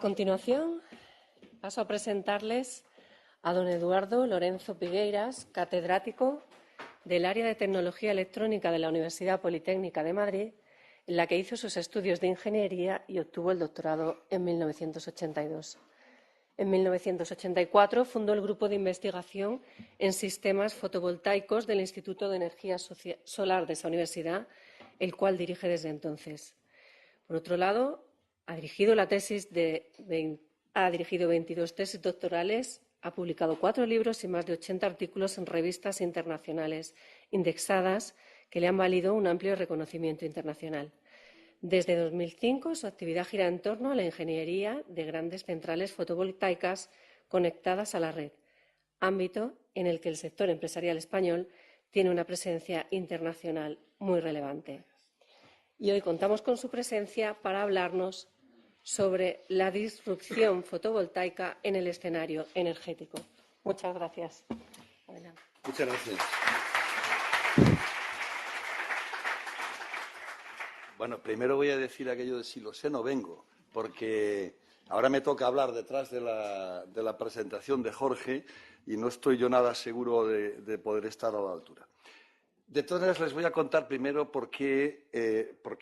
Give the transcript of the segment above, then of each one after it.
continuación, paso a presentarles a don Eduardo Lorenzo Pigueiras, catedrático del área de Tecnología Electrónica de la Universidad Politécnica de Madrid, en la que hizo sus estudios de ingeniería y obtuvo el doctorado en 1982. En 1984 fundó el Grupo de Investigación en Sistemas Fotovoltaicos del Instituto de Energía Solar de esa universidad, el cual dirige desde entonces. Por otro lado, ha dirigido 22 tesis doctorales, ha publicado 4 libros y más de 80 artículos en revistas internacionales indexadas que le han valido un amplio reconocimiento internacional. Desde 2005, su actividad gira en torno a la ingeniería de grandes centrales fotovoltaicas conectadas a la red, ámbito en el que el sector empresarial español tiene una presencia internacional muy relevante. Y hoy contamos con su presencia para hablarnos sobre la disrupción fotovoltaica en el escenario energético. Muchas gracias. Adelante. Muchas gracias. Bueno, primero voy a decir aquello de si lo sé no vengo, porque ahora me toca hablar detrás de la presentación de Jorge y no estoy yo nada seguro de poder estar a la altura. De todas maneras, les voy a contar primero por qué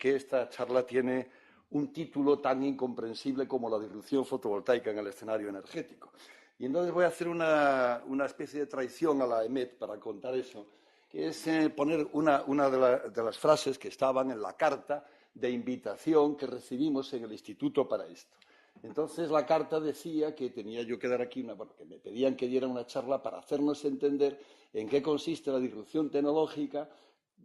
esta charla tiene un título tan incomprensible como la disrupción fotovoltaica en el escenario energético. Y entonces voy a hacer una especie de traición a la EMET para contar eso, que es poner una de las frases que estaban en la carta de invitación que recibimos en el instituto para esto. Entonces, la carta decía que tenía yo que dar aquí porque me pedían que diera una charla para hacernos entender en qué consiste la disrupción tecnológica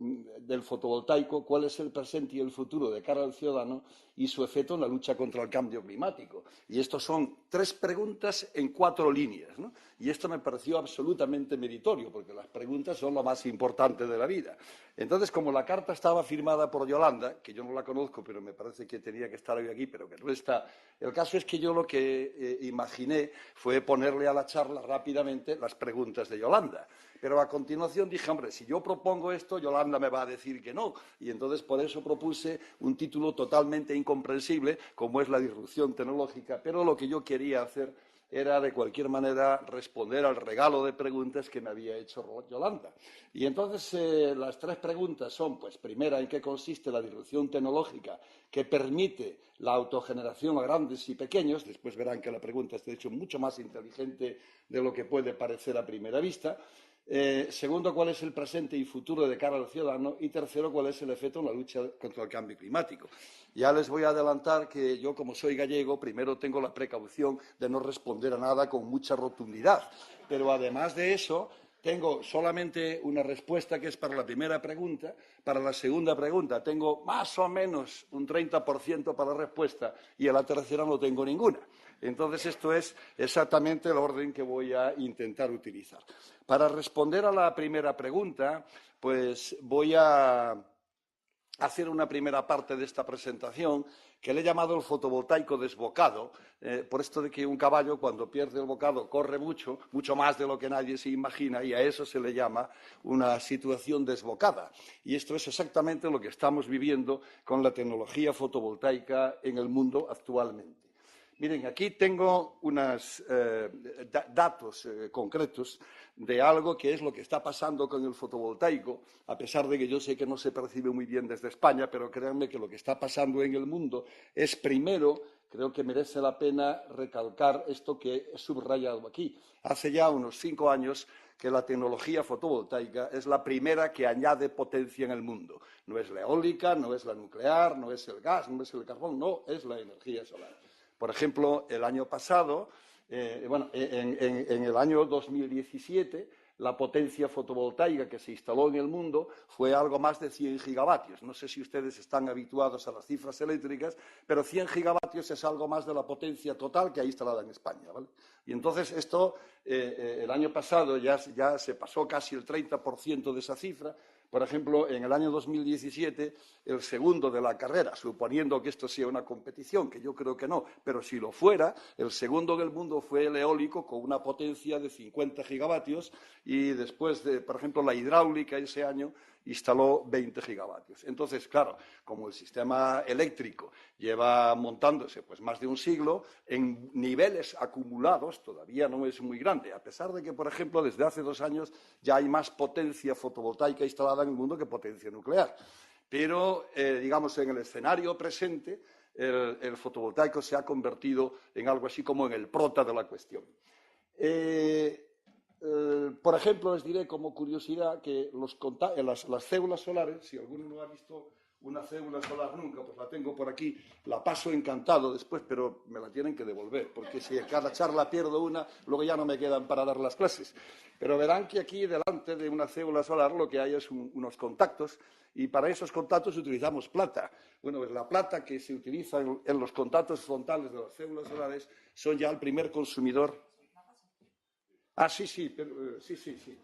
del fotovoltaico, cuál es el presente y el futuro de cara al ciudadano y su efecto en la lucha contra el cambio climático. Y esto son 3 preguntas en 4 líneas, ¿no? Y esto me pareció absolutamente meritorio, porque las preguntas son lo más importante de la vida. Entonces, como la carta estaba firmada por Yolanda, que yo no la conozco, pero me parece que tenía que estar hoy aquí, pero que no está, el caso es que yo lo que imaginé fue ponerle a la charla rápidamente las preguntas de Yolanda. Pero a continuación dije, hombre, si yo propongo esto, Yolanda me va a decir que no. Y entonces por eso propuse un título totalmente incomprensible, como es la disrupción tecnológica. Pero lo que yo quería hacer era, de cualquier manera, responder al regalo de preguntas que me había hecho Yolanda. Y entonces las 3 preguntas son, pues, primera, ¿en qué consiste la disrupción tecnológica que permite la autogeneración a grandes y pequeños? Después verán que la pregunta está, de hecho, mucho más inteligente de lo que puede parecer a primera vista. Segundo, cuál es el presente y futuro de cara al ciudadano. Y tercero, cuál es el efecto en la lucha contra el cambio climático. Ya les voy a adelantar que yo, como soy gallego, primero tengo la precaución de no responder a nada con mucha rotundidad. Pero además de eso, tengo solamente una respuesta que es para la primera pregunta. Para la segunda pregunta tengo más o menos un 30% para la respuesta y a la tercera no tengo ninguna. Entonces, esto es exactamente el orden que voy a intentar utilizar. Para responder a la primera pregunta, pues voy a hacer una primera parte de esta presentación que le he llamado el fotovoltaico desbocado, por esto de que un caballo, cuando pierde el bocado, corre mucho, mucho más de lo que nadie se imagina, y a eso se le llama una situación desbocada. Y esto es exactamente lo que estamos viviendo con la tecnología fotovoltaica en el mundo actualmente. Miren, aquí tengo unos datos concretos de algo que es lo que está pasando con el fotovoltaico, a pesar de que yo sé que no se percibe muy bien desde España, pero créanme que lo que está pasando en el mundo es, primero, creo que merece la pena recalcar esto que he subrayado aquí. Hace ya unos 5 años que la tecnología fotovoltaica es la primera que añade potencia en el mundo. No es la eólica, no es la nuclear, no es el gas, no es el carbón, no, es la energía solar. Por ejemplo, el año pasado, en el año 2017, la potencia fotovoltaica que se instaló en el mundo fue algo más de 100 gigavatios. No sé si ustedes están habituados a las cifras eléctricas, pero 100 gigavatios es algo más de la potencia total que hay instalada en España, ¿vale? Y entonces esto, el año pasado ya se pasó casi el 30% de esa cifra. Por ejemplo, en el año 2017, el segundo de la carrera, suponiendo que esto sea una competición, que yo creo que no, pero si lo fuera, el segundo del mundo fue el eólico con una potencia de 50 gigavatios y después, por ejemplo, la hidráulica ese año instaló 20 gigavatios. Entonces, claro, como el sistema eléctrico lleva montándose pues más de un siglo, en niveles acumulados todavía no es muy grande, a pesar de que, por ejemplo, desde hace 2 años ya hay más potencia fotovoltaica instalada en el mundo que potencia nuclear. Pero, digamos, en el escenario presente, el fotovoltaico se ha convertido en algo así como en el prota de la cuestión. Por ejemplo, les diré como curiosidad que las células solares, si alguno no ha visto una célula solar nunca, pues la tengo por aquí, la paso encantado después, pero me la tienen que devolver, porque si a cada charla pierdo una, luego ya no me quedan para dar las clases. Pero verán que aquí, delante de una célula solar, lo que hay es unos contactos, y para esos contactos utilizamos plata. Bueno, pues la plata que se utiliza en los contactos frontales de las células solares son ya el primer consumidor. Ah, sí,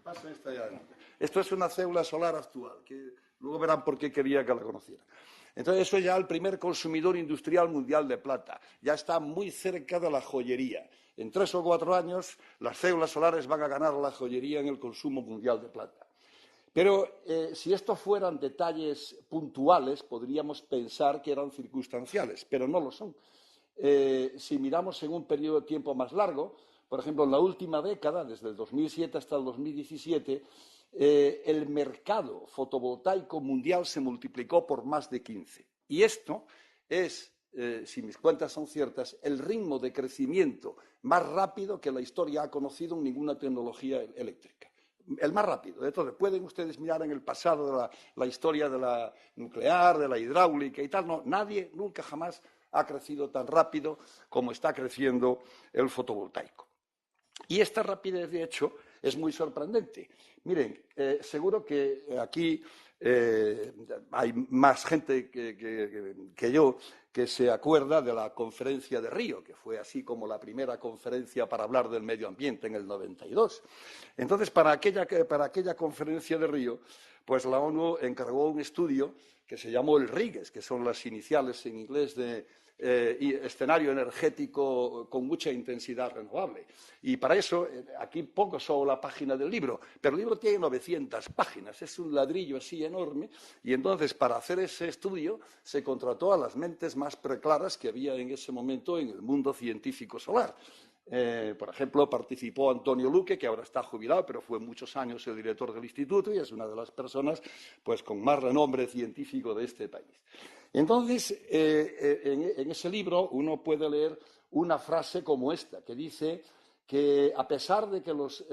pasa esta ya adelante. Esto es una célula solar actual, que luego verán por qué quería que la conocieran. Entonces, eso es ya el primer consumidor industrial mundial de plata. Ya está muy cerca de la joyería. En 3 o 4 años, las células solares van a ganar la joyería en el consumo mundial de plata. Pero si esto fueran detalles puntuales, podríamos pensar que eran circunstanciales, pero no lo son. Si miramos en un periodo de tiempo más largo, por ejemplo, en la última década, desde el 2007 hasta el 2017, el mercado fotovoltaico mundial se multiplicó por más de 15. Y esto es, si mis cuentas son ciertas, el ritmo de crecimiento más rápido que la historia ha conocido en ninguna tecnología eléctrica. El más rápido. Entonces, pueden ustedes mirar en el pasado de la historia de la nuclear, de la hidráulica y tal. No, nadie nunca jamás ha crecido tan rápido como está creciendo el fotovoltaico. Y esta rapidez, de hecho, es muy sorprendente. Miren, seguro que aquí hay más gente que yo que se acuerda de la conferencia de Río, que fue así como la primera conferencia para hablar del medio ambiente en el 92. Entonces, para aquella conferencia de Río, pues la ONU encargó un estudio que se llamó el RIGES, que son las iniciales en inglés de escenario energético con mucha intensidad renovable. Y para eso, aquí pongo solo la página del libro, pero el libro tiene 900 páginas, es un ladrillo así enorme, y entonces para hacer ese estudio se contrató a las mentes más preclaras que había en ese momento en el mundo científico solar. Por ejemplo, participó Antonio Luque, que ahora está jubilado, pero fue muchos años el director del instituto y es una de las personas pues, con más renombre científico de este país. Entonces, en ese libro uno puede leer una frase como esta, que dice que a pesar de que los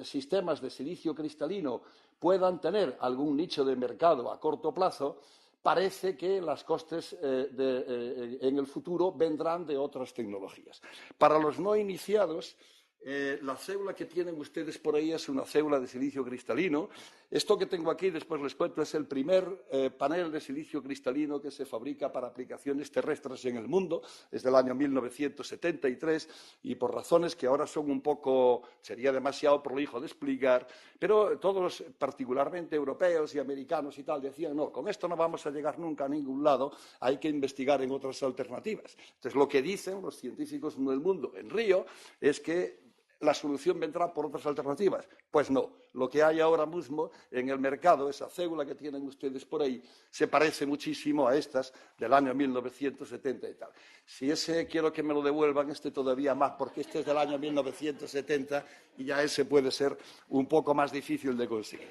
sistemas de silicio cristalino puedan tener algún nicho de mercado a corto plazo, parece que los costes en el futuro vendrán de otras tecnologías. Para los no iniciados, la célula que tienen ustedes por ahí es una célula de silicio cristalino. Esto que tengo aquí, después les cuento, es el primer panel de silicio cristalino que se fabrica para aplicaciones terrestres en el mundo, desde el año 1973, y por razones que ahora son un poco, sería demasiado prolijo de explicar, pero todos, particularmente europeos y americanos y tal, decían, no, con esto no vamos a llegar nunca a ningún lado, hay que investigar en otras alternativas. Entonces, lo que dicen los científicos del mundo en Río es que la solución vendrá por otras alternativas. Pues no, lo que hay ahora mismo en el mercado, esa célula que tienen ustedes por ahí, se parece muchísimo a estas del año 1970 y tal. Si ese quiero que me lo devuelvan, este todavía más, porque este es del año 1970 y ya ese puede ser un poco más difícil de conseguir.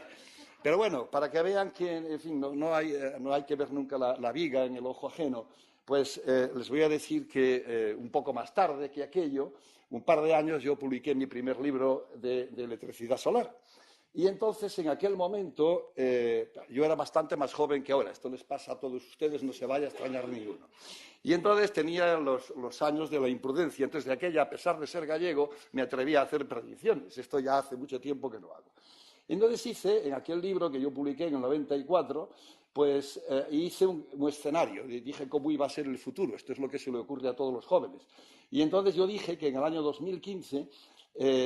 Pero bueno, para que vean que, en fin, no hay que ver nunca la viga en el ojo ajeno, pues les voy a decir que un poco más tarde que aquello, un par de años, yo publiqué mi primer libro de electricidad solar. Y entonces, en aquel momento, yo era bastante más joven que ahora. Esto les pasa a todos ustedes, no se vaya a extrañar ninguno. Y entonces tenía los años de la imprudencia. Entonces, de aquella, a pesar de ser gallego, me atrevía a hacer predicciones. Esto ya hace mucho tiempo que no hago. Entonces hice, en aquel libro que yo publiqué en el 94, pues hice un escenario, dije cómo iba a ser el futuro, esto es lo que se le ocurre a todos los jóvenes. Y entonces yo dije que en el año 2015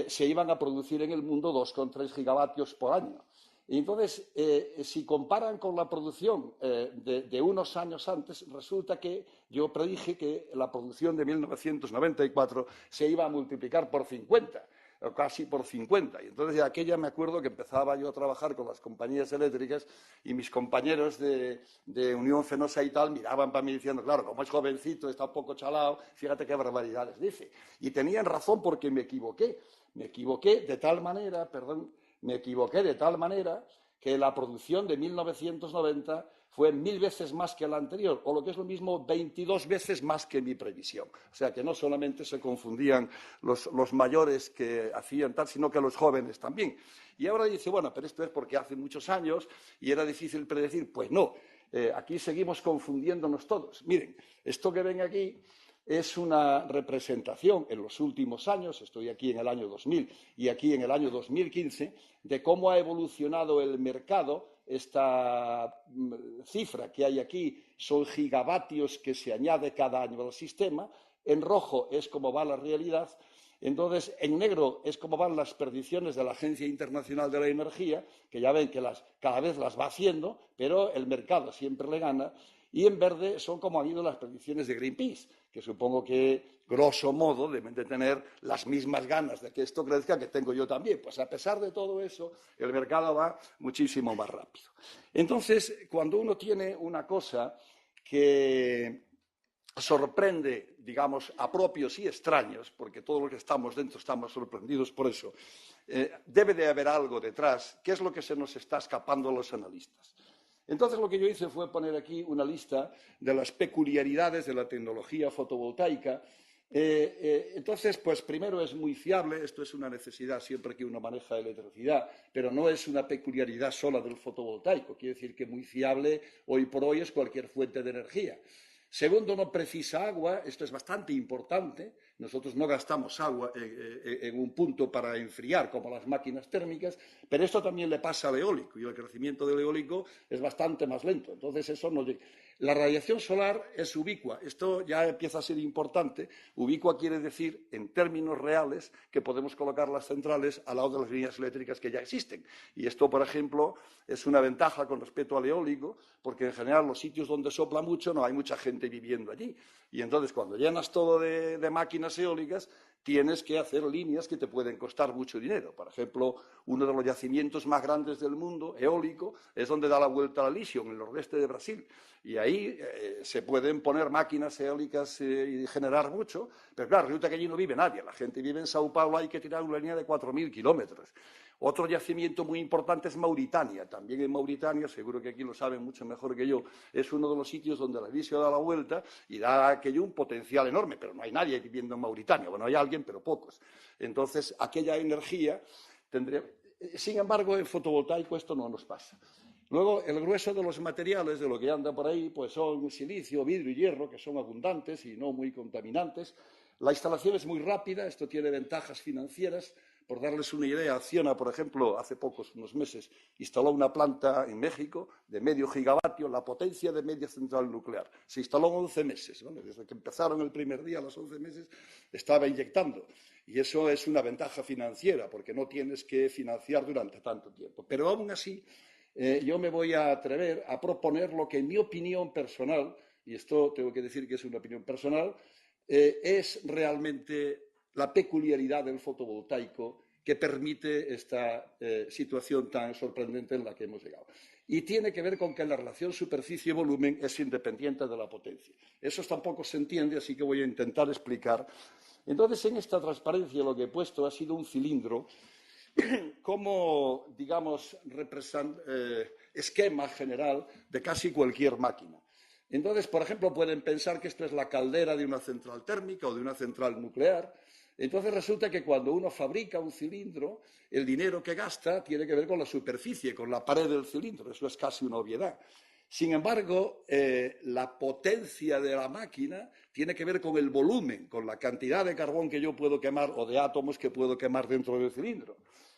se iban a producir en el mundo 2,3 gigavatios por año. Y entonces, si comparan con la producción de unos años antes, resulta que yo predije que la producción de 1994 se iba a multiplicar por 50. o casi por 50. Y entonces de aquella me acuerdo que empezaba yo a trabajar con las compañías eléctricas y mis compañeros de Unión Fenosa y tal miraban para mí diciendo, claro, como es jovencito, está un poco chalado, fíjate qué barbaridades dice. Y tenían razón porque me equivoqué. Me equivoqué de tal manera, que la producción de 1990 fue 1000 veces más que la anterior, o lo que es lo mismo, 22 veces más que mi previsión. O sea, que no solamente se confundían los mayores que hacían tal, sino que los jóvenes también. Y ahora dice, bueno, pero esto es porque hace muchos años y era difícil predecir. Pues no, aquí seguimos confundiéndonos todos. Miren, esto que ven aquí es una representación en los últimos años, estoy aquí en el año 2000 y aquí en el año 2015, de cómo ha evolucionado el mercado. Esta cifra que hay aquí son gigavatios que se añade cada año al sistema. En rojo es cómo va la realidad. Entonces, en negro es cómo van las predicciones de la Agencia Internacional de la Energía, que ya ven que cada vez las va haciendo, pero el mercado siempre le gana. Y en verde son como han ido las predicciones de Greenpeace, que supongo que, grosso modo, deben de tener las mismas ganas de que esto crezca que tengo yo también. Pues a pesar de todo eso, el mercado va muchísimo más rápido. Entonces, cuando uno tiene una cosa que sorprende, digamos, a propios y extraños, porque todos los que estamos dentro estamos sorprendidos por eso, debe de haber algo detrás. ¿Qué es lo que se nos está escapando a los analistas? Entonces lo que yo hice fue poner aquí una lista de las peculiaridades de la tecnología fotovoltaica. Entonces, pues primero es muy fiable, esto es una necesidad siempre que uno maneja electricidad, pero no es una peculiaridad sola del fotovoltaico, quiere decir que muy fiable hoy por hoy es cualquier fuente de energía. Segundo, no precisa agua, esto es bastante importante. Nosotros no gastamos agua en un punto para enfriar como las máquinas térmicas, pero esto también le pasa al eólico y el crecimiento del eólico es bastante más lento. Entonces, eso no llega. La radiación solar es ubicua. Esto ya empieza a ser importante. Ubicua quiere decir, en términos reales, que podemos colocar las centrales al lado de las líneas eléctricas que ya existen. Y esto, por ejemplo, es una ventaja con respecto al eólico, porque en general los sitios donde sopla mucho no hay mucha gente viviendo allí. Y entonces, cuando llenas todo de máquinas eólicas, tienes que hacer líneas que te pueden costar mucho dinero. Por ejemplo, uno de los yacimientos más grandes del mundo, eólico, es donde da la vuelta a la Lisión, en el nordeste de Brasil. Y ahí se pueden poner máquinas eólicas y generar mucho, pero claro, resulta que allí no vive nadie. La gente vive en Sao Paulo, hay que tirar una línea de 4000 kilómetros. Otro yacimiento muy importante es Mauritania. También en Mauritania, seguro que aquí lo saben mucho mejor que yo, es uno de los sitios donde la Lisión da la vuelta y da aquello un potencial enorme, pero no hay nadie viviendo en Mauritania. Bueno, hay alguien, pero pocos. Entonces, aquella energía tendría... Sin embargo, en fotovoltaico esto no nos pasa. Luego, el grueso de los materiales de lo que anda por ahí pues son silicio, vidrio y hierro, que son abundantes y no muy contaminantes. La instalación es muy rápida, esto tiene ventajas financieras. Por darles una idea, Acciona, por ejemplo, hace unos meses, instaló una planta en México de medio gigavatio, la potencia de media central nuclear. Se instaló en 11 meses, ¿vale? Desde que empezaron el primer día, a los 11 meses, estaba inyectando. Y eso es una ventaja financiera, porque no tienes que financiar durante tanto tiempo. Pero aún así, yo me voy a atrever a proponer lo que en mi opinión personal, y esto tengo que decir que es una opinión personal, es realmente la peculiaridad del fotovoltaico que permite esta situación tan sorprendente en la que hemos llegado. Y tiene que ver con que la relación superficie-volumen es independiente de la potencia. Eso tampoco se entiende, así que voy a intentar explicar. Entonces, en esta transparencia lo que he puesto ha sido un cilindro como, digamos, esquema general de casi cualquier máquina. Entonces, por ejemplo, pueden pensar que esto es la caldera de una central térmica o de una central nuclear. Entonces resulta que cuando uno fabrica un cilindro, el dinero que gasta tiene que ver con la superficie, con la pared del cilindro. Eso es casi una obviedad. Sin embargo, la potencia de la máquina tiene que ver con el volumen, con la cantidad de carbón que yo puedo quemar o de átomos que puedo quemar dentro del cilindro.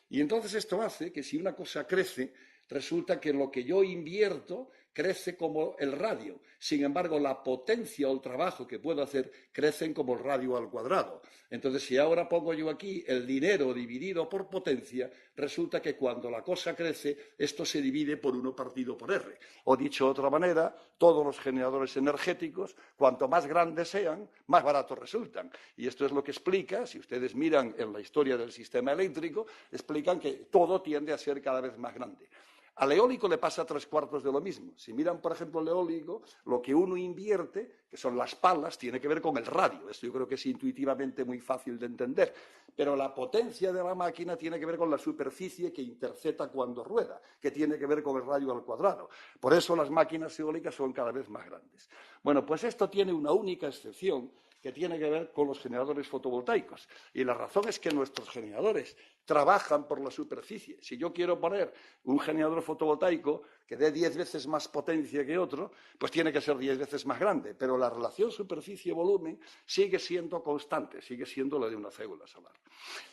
Y entonces esto hace que si una cosa crece, resulta que lo que yo invierto crece como el radio. Sin embargo, la potencia o el trabajo que puedo hacer crecen como el radio al cuadrado. Entonces, si ahora pongo yo aquí el dinero dividido por potencia, resulta que cuando la cosa crece, esto se divide por 1 partido por R. O dicho de otra manera, todos los generadores energéticos, cuanto más grandes sean, más baratos resultan. Y esto es lo que explica, si ustedes miran en la historia del sistema eléctrico, explican que todo tiende a ser cada vez más grande. Al eólico le pasa 3/4 de lo mismo. Si miran, por ejemplo, el eólico, lo que uno invierte, que son las palas, tiene que ver con el radio. Esto yo creo que es intuitivamente muy fácil de entender. Pero la potencia de la máquina tiene que ver con la superficie que intercepta cuando rueda, que tiene que ver con el radio al cuadrado. Por eso las máquinas eólicas son cada vez más grandes. Bueno, pues esto tiene una única excepción, que tiene que ver con los generadores fotovoltaicos. Y la razón es que nuestros generadores trabajan por la superficie. Si yo quiero poner un generador fotovoltaico que dé 10 veces más potencia que otro, pues tiene que ser 10 veces más grande. Pero la relación superficie-volumen sigue siendo constante, sigue siendo la de una célula solar.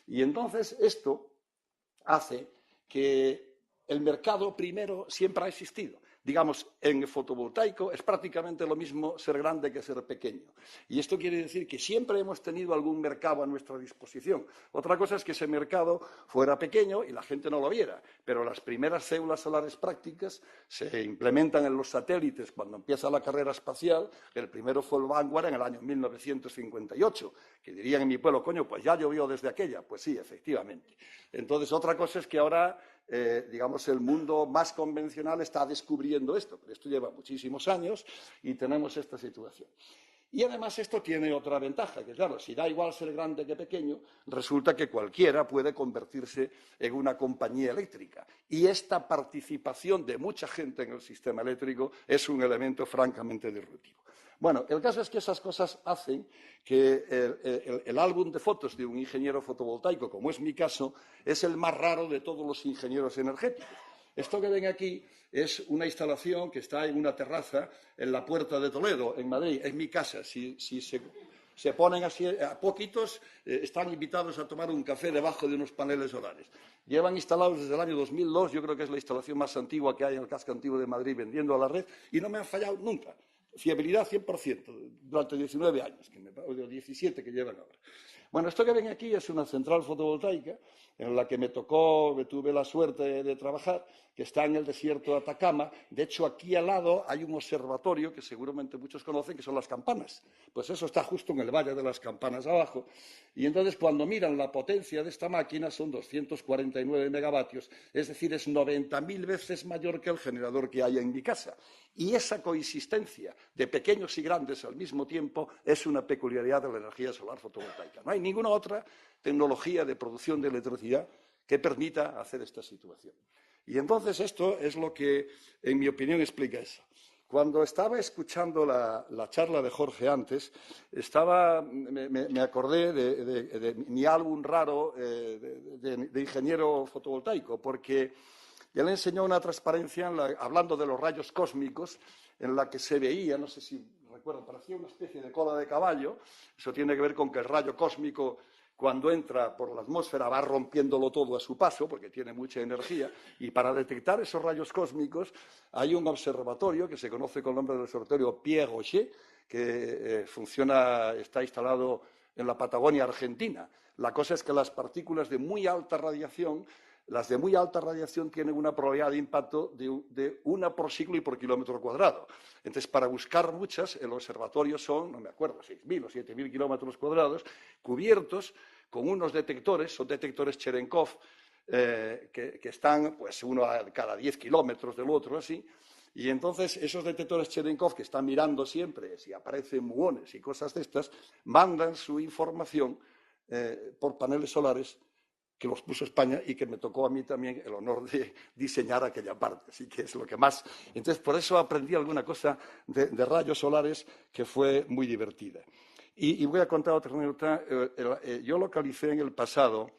Y entonces esto hace que el mercado primero siempre ha existido. Digamos, en el fotovoltaico es prácticamente lo mismo ser grande que ser pequeño. Y esto quiere decir que siempre hemos tenido algún mercado a nuestra disposición. Otra cosa es que ese mercado fuera pequeño y la gente no lo viera. Pero las primeras células solares prácticas se implementan en los satélites cuando empieza la carrera espacial. El primero fue el Vanguard en el año 1958, que dirían en mi pueblo, coño, pues ya llovió desde aquella. Pues sí, efectivamente. Entonces, otra cosa es que ahora digamos, el mundo más convencional está descubriendo esto, pero esto lleva muchísimos años y tenemos esta situación. Y además esto tiene otra ventaja, que claro, si da igual ser grande que pequeño, resulta que cualquiera puede convertirse en una compañía eléctrica. Y esta participación de mucha gente en el sistema eléctrico es un elemento francamente disruptivo. Bueno, el caso es que esas cosas hacen que el álbum de fotos de un ingeniero fotovoltaico, como es mi caso, es el más raro de todos los ingenieros energéticos. Esto que ven aquí es una instalación que está en una terraza en la Puerta de Toledo, en Madrid. Es mi casa. Si se ponen así, a poquitos están invitados a tomar un café debajo de unos paneles solares. Llevan instalados desde el año 2002, yo creo que es la instalación más antigua que hay en el casco antiguo de Madrid vendiendo a la red, y no me han fallado nunca. Fiabilidad 100%, durante 19 años, o 17 que llevan ahora. Bueno, esto que ven aquí es una central fotovoltaica en la que tuve la suerte de trabajar, que está en el desierto de Atacama. De hecho, aquí al lado hay un observatorio que seguramente muchos conocen, que son las Campanas. Pues eso está justo en el Valle de las Campanas abajo. Y entonces, cuando miran la potencia de esta máquina, son 249 megavatios, es decir, es 90.000 veces mayor que el generador que hay en mi casa. Y esa coexistencia de pequeños y grandes al mismo tiempo es una peculiaridad de la energía solar fotovoltaica. No hay ninguna otra tecnología de producción de electricidad que permita hacer esta situación. Y entonces esto es lo que, en mi opinión, explica eso. Cuando estaba escuchando la charla de Jorge antes, me acordé de mi álbum raro de ingeniero fotovoltaico, porque él enseñó una transparencia hablando de los rayos cósmicos, en la que se veía, no sé si recuerdan, parecía una especie de cola de caballo. Eso tiene que ver con que el rayo cósmico, cuando entra por la atmósfera, va rompiéndolo todo a su paso, porque tiene mucha energía, y para detectar esos rayos cósmicos hay un observatorio que se conoce con el nombre del observatorio Pierre Rocher, que está instalado en la Patagonia Argentina. La cosa es que las partículas de muy alta radiación, tienen una probabilidad de impacto de 1 por siglo y por kilómetro cuadrado. Entonces, para buscar muchas, el observatorio son, no me acuerdo, 6.000 o 7.000 kilómetros cuadrados, cubiertos con unos detectores, son detectores Cherenkov, que están, pues, uno a cada 10 kilómetros del otro, así. Y entonces esos detectores Cherenkov, que están mirando siempre si aparecen muones y cosas de estas, mandan su información por paneles solares que los puso España y que me tocó a mí también el honor de diseñar aquella parte. Así que es lo que más. Entonces, por eso aprendí alguna cosa de rayos solares que fue muy divertida. Y voy a contar otra anécdota. Yo localicé en el pasado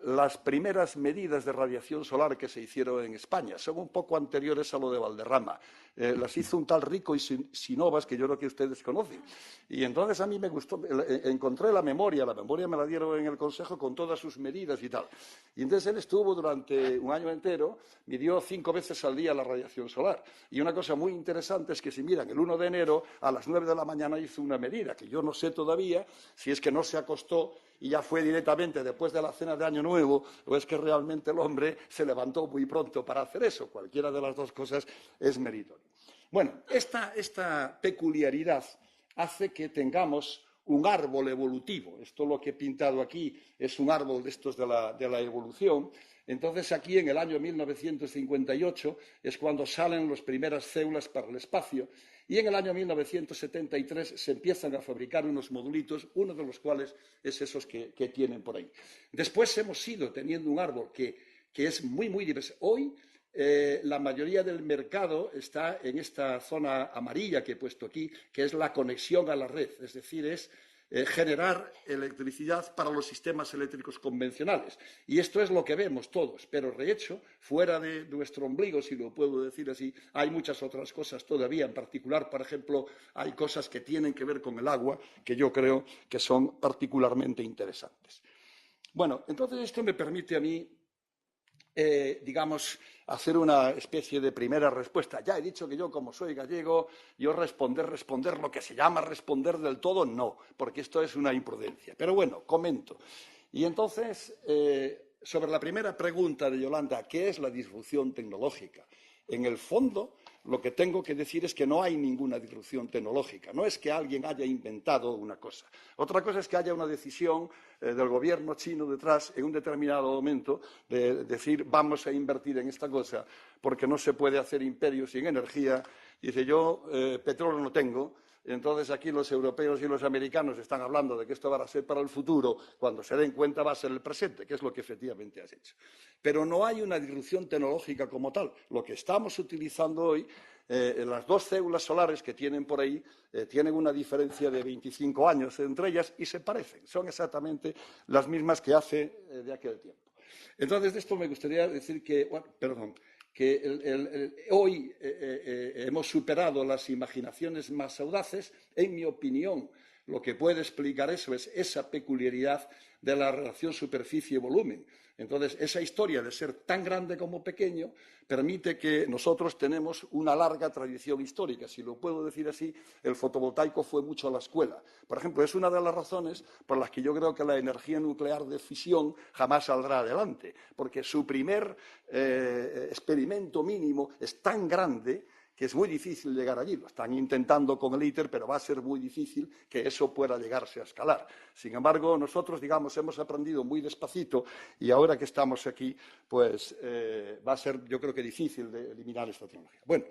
las primeras medidas de radiación solar que se hicieron en España. Son un poco anteriores a lo de Valderrama. las hizo un tal Rico y Sinovas, que yo creo que ustedes conocen. Y entonces a mí me gustó, encontré la memoria me la dieron en el Consejo con todas sus medidas y tal. Y entonces él estuvo durante un año entero, midió 5 veces al día la radiación solar. Y una cosa muy interesante es que si miran, el 1 de enero a las 9 de la mañana hizo una medida, que yo no sé todavía si es que no se acostó y ya fue directamente después de la cena de Año Nuevo, o es que realmente el hombre se levantó muy pronto para hacer eso. Cualquiera de las dos cosas es meritorio. Bueno, esta peculiaridad hace que tengamos un árbol evolutivo. Esto lo que he pintado aquí es un árbol de estos de la evolución. Entonces, aquí en el año 1958 es cuando salen las primeras células para el espacio y en el año 1973 se empiezan a fabricar unos modulitos, uno de los cuales es esos que tienen por ahí. Después hemos ido teniendo un árbol que es muy, muy diverso. Hoy la mayoría del mercado está en esta zona amarilla que he puesto aquí, que es la conexión a la red, es decir, es generar electricidad para los sistemas eléctricos convencionales. Y esto es lo que vemos todos, pero de hecho, fuera de nuestro ombligo, si lo puedo decir así, hay muchas otras cosas todavía. En particular, por ejemplo, hay cosas que tienen que ver con el agua, que yo creo que son particularmente interesantes. Bueno, entonces esto me permite a mí digamos, hacer una especie de primera respuesta. Ya he dicho que yo, como soy gallego, yo responder lo que se llama responder del todo, no, porque esto es una imprudencia. Pero bueno, comento. Y entonces, sobre la primera pregunta de Yolanda, ¿qué es la disrupción tecnológica? En el fondo, lo que tengo que decir es que no hay ninguna disrupción tecnológica. No es que alguien haya inventado una cosa. Otra cosa es que haya una decisión del gobierno chino detrás en un determinado momento de decir vamos a invertir en esta cosa porque no se puede hacer imperio sin energía. Dice yo petróleo no tengo. Entonces aquí los europeos y los americanos están hablando de que esto va a ser para el futuro, cuando se den cuenta va a ser el presente, que es lo que efectivamente has hecho. Pero no hay una disrupción tecnológica como tal. Lo que estamos utilizando hoy, las dos células solares que tienen por ahí, tienen una diferencia de 25 años entre ellas y se parecen. Son exactamente las mismas que hace de aquel tiempo. Entonces, de esto me gustaría decir que, bueno, perdón, que hoy hemos superado las imaginaciones más audaces. En mi opinión, lo que puede explicar eso es esa peculiaridad de la relación superficie-volumen. Entonces, esa historia de ser tan grande como pequeño permite que nosotros tenemos una larga tradición histórica. Si lo puedo decir así, el fotovoltaico fue mucho a la escuela. Por ejemplo, es una de las razones por las que yo creo que la energía nuclear de fisión jamás saldrá adelante, porque su primer experimento mínimo es tan grande que es muy difícil llegar allí. Lo están intentando con el ITER, pero va a ser muy difícil que eso pueda llegarse a escalar. Sin embargo, nosotros, digamos, hemos aprendido muy despacito y ahora que estamos aquí, pues va a ser, yo creo que difícil de eliminar esta tecnología. Bueno,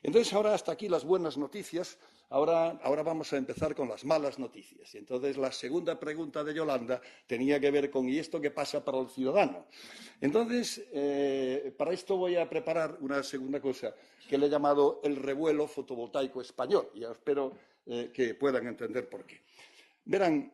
entonces ahora hasta aquí las buenas noticias. Ahora vamos a empezar con las malas noticias. Y entonces la segunda pregunta de Yolanda tenía que ver con ¿y esto qué pasa para el ciudadano? Entonces, para esto voy a preparar una segunda cosa que le he llamado el revuelo fotovoltaico español. Y espero que puedan entender por qué. Verán,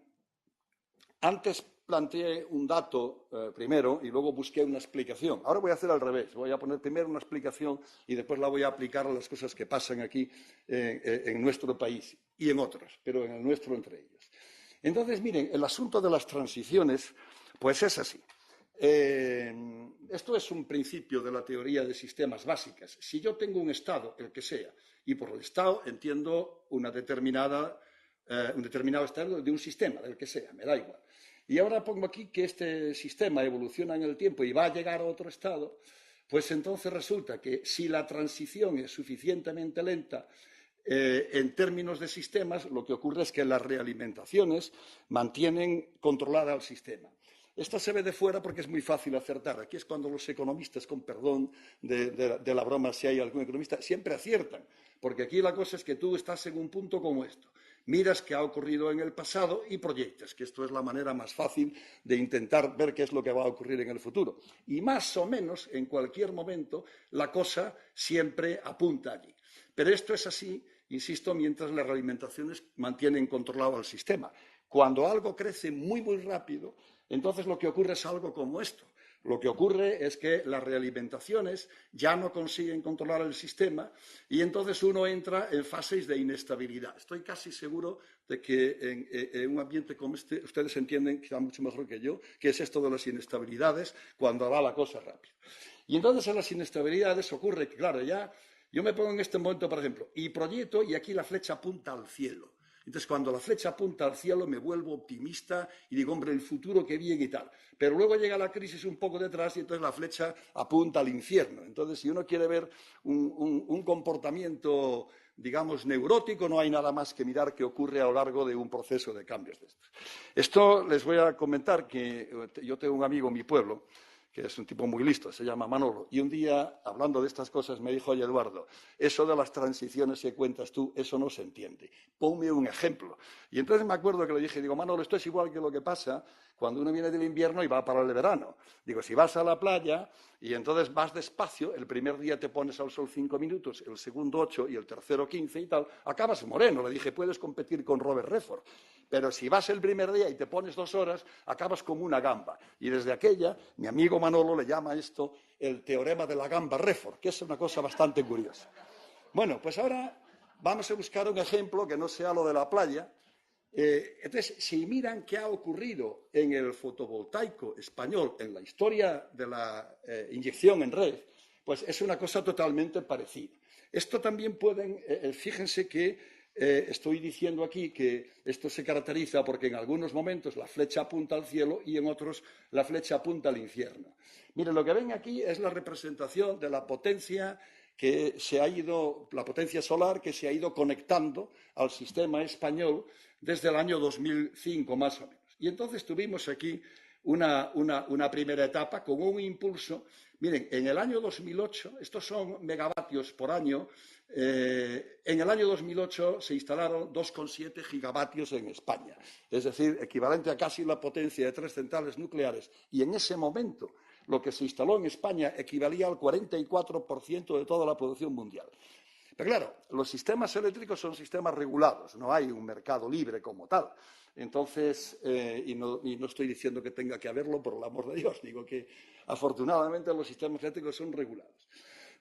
antes planteé un dato primero y luego busqué una explicación. Ahora voy a hacer al revés. Voy a poner primero una explicación y después la voy a aplicar a las cosas que pasan aquí en nuestro país y en otros, pero en el nuestro entre ellos. Entonces, miren, el asunto de las transiciones, pues es así. Esto es un principio de la teoría de sistemas básicas. Si yo tengo un estado, el que sea, y por el estado entiendo un determinado estado de un sistema, del que sea, me da igual. Y ahora pongo aquí que este sistema evoluciona en el tiempo y va a llegar a otro estado, pues entonces resulta que si la transición es suficientemente lenta, en términos de sistemas, lo que ocurre es que las realimentaciones mantienen controlada al sistema. Esto se ve de fuera porque es muy fácil acertar. Aquí es cuando los economistas, con perdón de la broma si hay algún economista, siempre aciertan. Porque aquí la cosa es que tú estás en un punto como esto. Miras qué ha ocurrido en el pasado y proyectas, que esto es la manera más fácil de intentar ver qué es lo que va a ocurrir en el futuro. Y más o menos, en cualquier momento, la cosa siempre apunta allí. Pero esto es así, insisto, mientras las realimentaciones mantienen controlado al sistema. Cuando algo crece muy, muy rápido, entonces lo que ocurre es algo como esto. Lo que ocurre es que las realimentaciones ya no consiguen controlar el sistema y entonces uno entra en fases de inestabilidad. Estoy casi seguro de que en un ambiente como este ustedes entienden quizá mucho mejor que yo qué es esto de las inestabilidades cuando va la cosa rápido. Y entonces en las inestabilidades ocurre que, claro, ya yo me pongo en este momento, por ejemplo, y proyecto y aquí la flecha apunta al cielo. Entonces, cuando la flecha apunta al cielo, me vuelvo optimista y digo, hombre, el futuro qué bien y tal. Pero luego llega la crisis un poco detrás y entonces la flecha apunta al infierno. Entonces, si uno quiere ver un comportamiento, digamos, neurótico, no hay nada más que mirar qué ocurre a lo largo de un proceso de cambios de estos. Esto les voy a comentar que yo tengo un amigo en mi pueblo que es un tipo muy listo, se llama Manolo, y un día, hablando de estas cosas, me dijo, oye, Eduardo, eso de las transiciones que cuentas tú, eso no se entiende. Ponme un ejemplo. Y entonces me acuerdo que le dije, digo, Manolo, esto es igual que lo que pasa cuando uno viene del invierno y va para el verano. Digo, si vas a la playa y entonces vas despacio, el primer día te pones al sol 5 minutos, el segundo 8 y el tercero 15 y tal, acabas moreno. Le dije, puedes competir con Robert Redford. Pero si vas el primer día y te pones 2 horas, acabas como una gamba. Y desde aquella, mi amigo Manolo le llama esto el teorema de la gamba Redford, que es una cosa bastante curiosa. Bueno, pues ahora vamos a buscar un ejemplo que no sea lo de la playa. Entonces, si miran qué ha ocurrido en el fotovoltaico español, en la historia de la inyección en red, pues es una cosa totalmente parecida. Esto también pueden, fíjense que estoy diciendo aquí que esto se caracteriza porque en algunos momentos la flecha apunta al cielo y en otros la flecha apunta al infierno. Miren, lo que ven aquí es la representación de la potencia que se ha ido, la potencia solar que se ha ido conectando al sistema español desde el año 2005 más o menos. Y entonces tuvimos aquí una primera etapa con un impulso. Miren, en el año 2008, estos son megavatios por año, en el año 2008 se instalaron 2,7 gigavatios en España, es decir, equivalente a casi la potencia de 3 centrales nucleares. Y en ese momento lo que se instaló en España equivalía al 44% de toda la producción mundial. Pero claro, los sistemas eléctricos son sistemas regulados, no hay un mercado libre como tal. Entonces, y no estoy diciendo que tenga que haberlo, por el amor de Dios, digo que afortunadamente los sistemas eléctricos son regulados.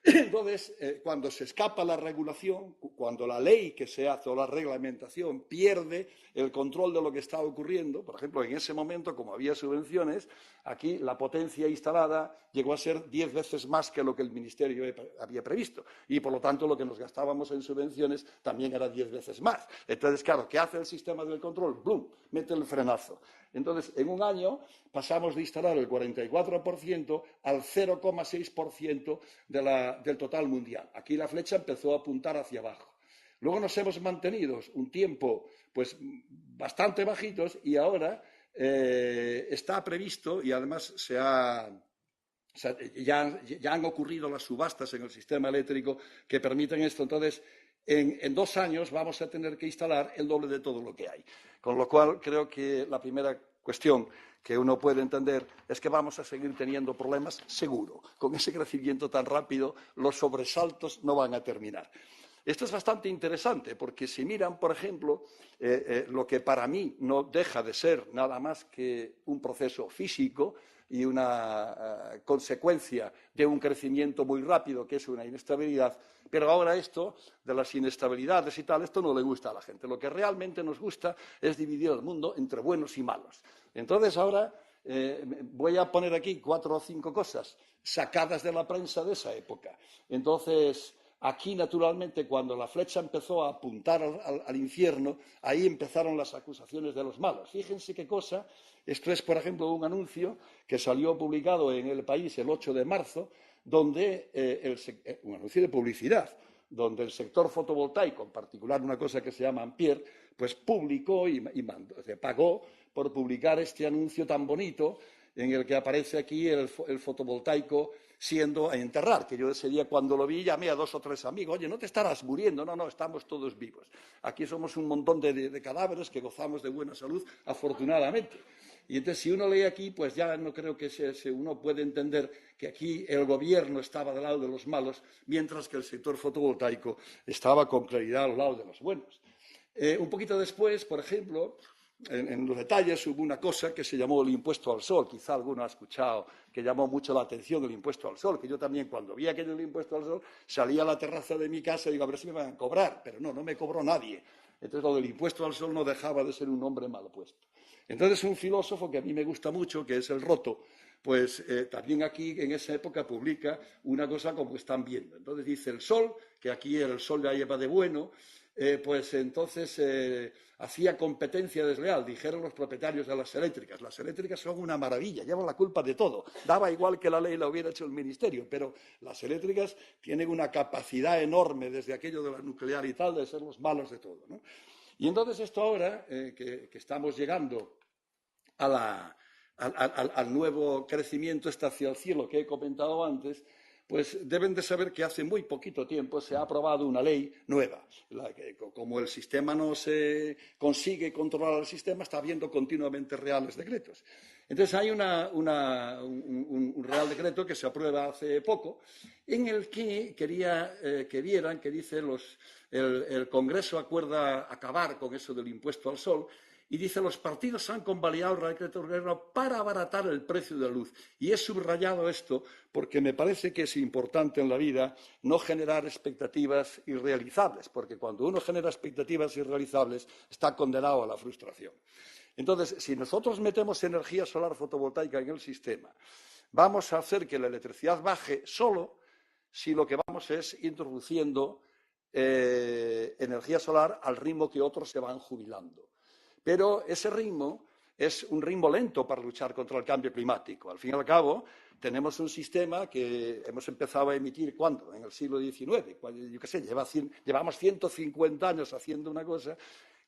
Entonces, cuando se escapa la regulación, cuando la ley que se hace o la reglamentación pierde el control de lo que está ocurriendo, por ejemplo, en ese momento, como había subvenciones, aquí la potencia instalada llegó a ser 10 veces más que lo que el Ministerio había previsto. Y, por lo tanto, lo que nos gastábamos en subvenciones también era 10 veces más. Entonces, claro, ¿qué hace el sistema del control? ¡Blum! Mete el frenazo. Entonces, en un año pasamos de instalar el 44% al 0,6% del total mundial. Aquí la flecha empezó a apuntar hacia abajo. Luego nos hemos mantenido un tiempo pues bastante bajitos y ahora está previsto y además ya han ocurrido las subastas en el sistema eléctrico que permiten esto. Entonces, en 2 años vamos a tener que instalar el doble de todo lo que hay. Con lo cual, creo que la primera cuestión que uno puede entender es que vamos a seguir teniendo problemas, seguro. Con ese crecimiento tan rápido, los sobresaltos no van a terminar. Esto es bastante interesante porque si miran, por ejemplo, lo que para mí no deja de ser nada más que un proceso físico y una consecuencia de un crecimiento muy rápido, que es una inestabilidad, pero ahora esto de las inestabilidades y tal, esto no le gusta a la gente. Lo que realmente nos gusta es dividir el mundo entre buenos y malos. Entonces ahora voy a poner aquí 4 o 5 cosas sacadas de la prensa de esa época. Entonces, aquí, naturalmente, cuando la flecha empezó a apuntar al infierno, ahí empezaron las acusaciones de los malos. Fíjense qué cosa. Esto es, por ejemplo, un anuncio que salió publicado en El País el 8 de marzo, donde un anuncio de publicidad, donde el sector fotovoltaico, en particular una cosa que se llama Ampere, pues publicó y pagó por publicar este anuncio tan bonito en el que aparece aquí el fotovoltaico siendo a enterrar, que yo ese día cuando lo vi llamé a 2 o 3 amigos, oye, no te estarás muriendo, no, estamos todos vivos. Aquí somos un montón de cadáveres que gozamos de buena salud, afortunadamente. Y entonces, si uno lee aquí, pues ya no creo que uno puede entender que aquí el gobierno estaba del lado de los malos, mientras que el sector fotovoltaico estaba con claridad al lado de los buenos. Un poquito después, por ejemplo, en los detalles hubo una cosa que se llamó el impuesto al sol. Quizá alguno ha escuchado que llamó mucho la atención el impuesto al sol, que yo también cuando vi aquello del impuesto al sol salía a la terraza de mi casa y digo, a ver si me van a cobrar, pero no me cobró nadie. Entonces lo del impuesto al sol no dejaba de ser un nombre mal puesto. Entonces un filósofo que a mí me gusta mucho, que es el Roto, pues también aquí en esa época publica una cosa como están viendo. Entonces dice el sol, que aquí el sol ya lleva de bueno, pues entonces hacía competencia desleal, dijeron los propietarios de las eléctricas. Las eléctricas son una maravilla, llevan la culpa de todo. Daba igual que la ley la hubiera hecho el ministerio, pero las eléctricas tienen una capacidad enorme desde aquello de la nuclear y tal, de ser los malos de todo, ¿no? Y entonces esto ahora, que estamos llegando al nuevo crecimiento hacia el cielo que he comentado antes, pues deben de saber que hace muy poquito tiempo se ha aprobado una ley nueva. Como el sistema no se consigue controlar el sistema, está habiendo continuamente reales decretos. Entonces hay un real decreto que se aprueba hace poco, en el que quería que vieran que dice el Congreso acuerda acabar con eso del impuesto al sol. Y dice, los partidos han convalidado el decreto del gobierno para abaratar el precio de la luz. Y he subrayado esto porque me parece que es importante en la vida no generar expectativas irrealizables, porque cuando uno genera expectativas irrealizables está condenado a la frustración. Entonces, si nosotros metemos energía solar fotovoltaica en el sistema, vamos a hacer que la electricidad baje solo si lo que vamos es introduciendo energía solar al ritmo que otros se van jubilando. Pero ese ritmo es un ritmo lento para luchar contra el cambio climático. Al fin y al cabo, tenemos un sistema que hemos empezado a emitir, ¿cuándo? En el siglo XIX. Yo qué sé, llevamos 150 años haciendo una cosa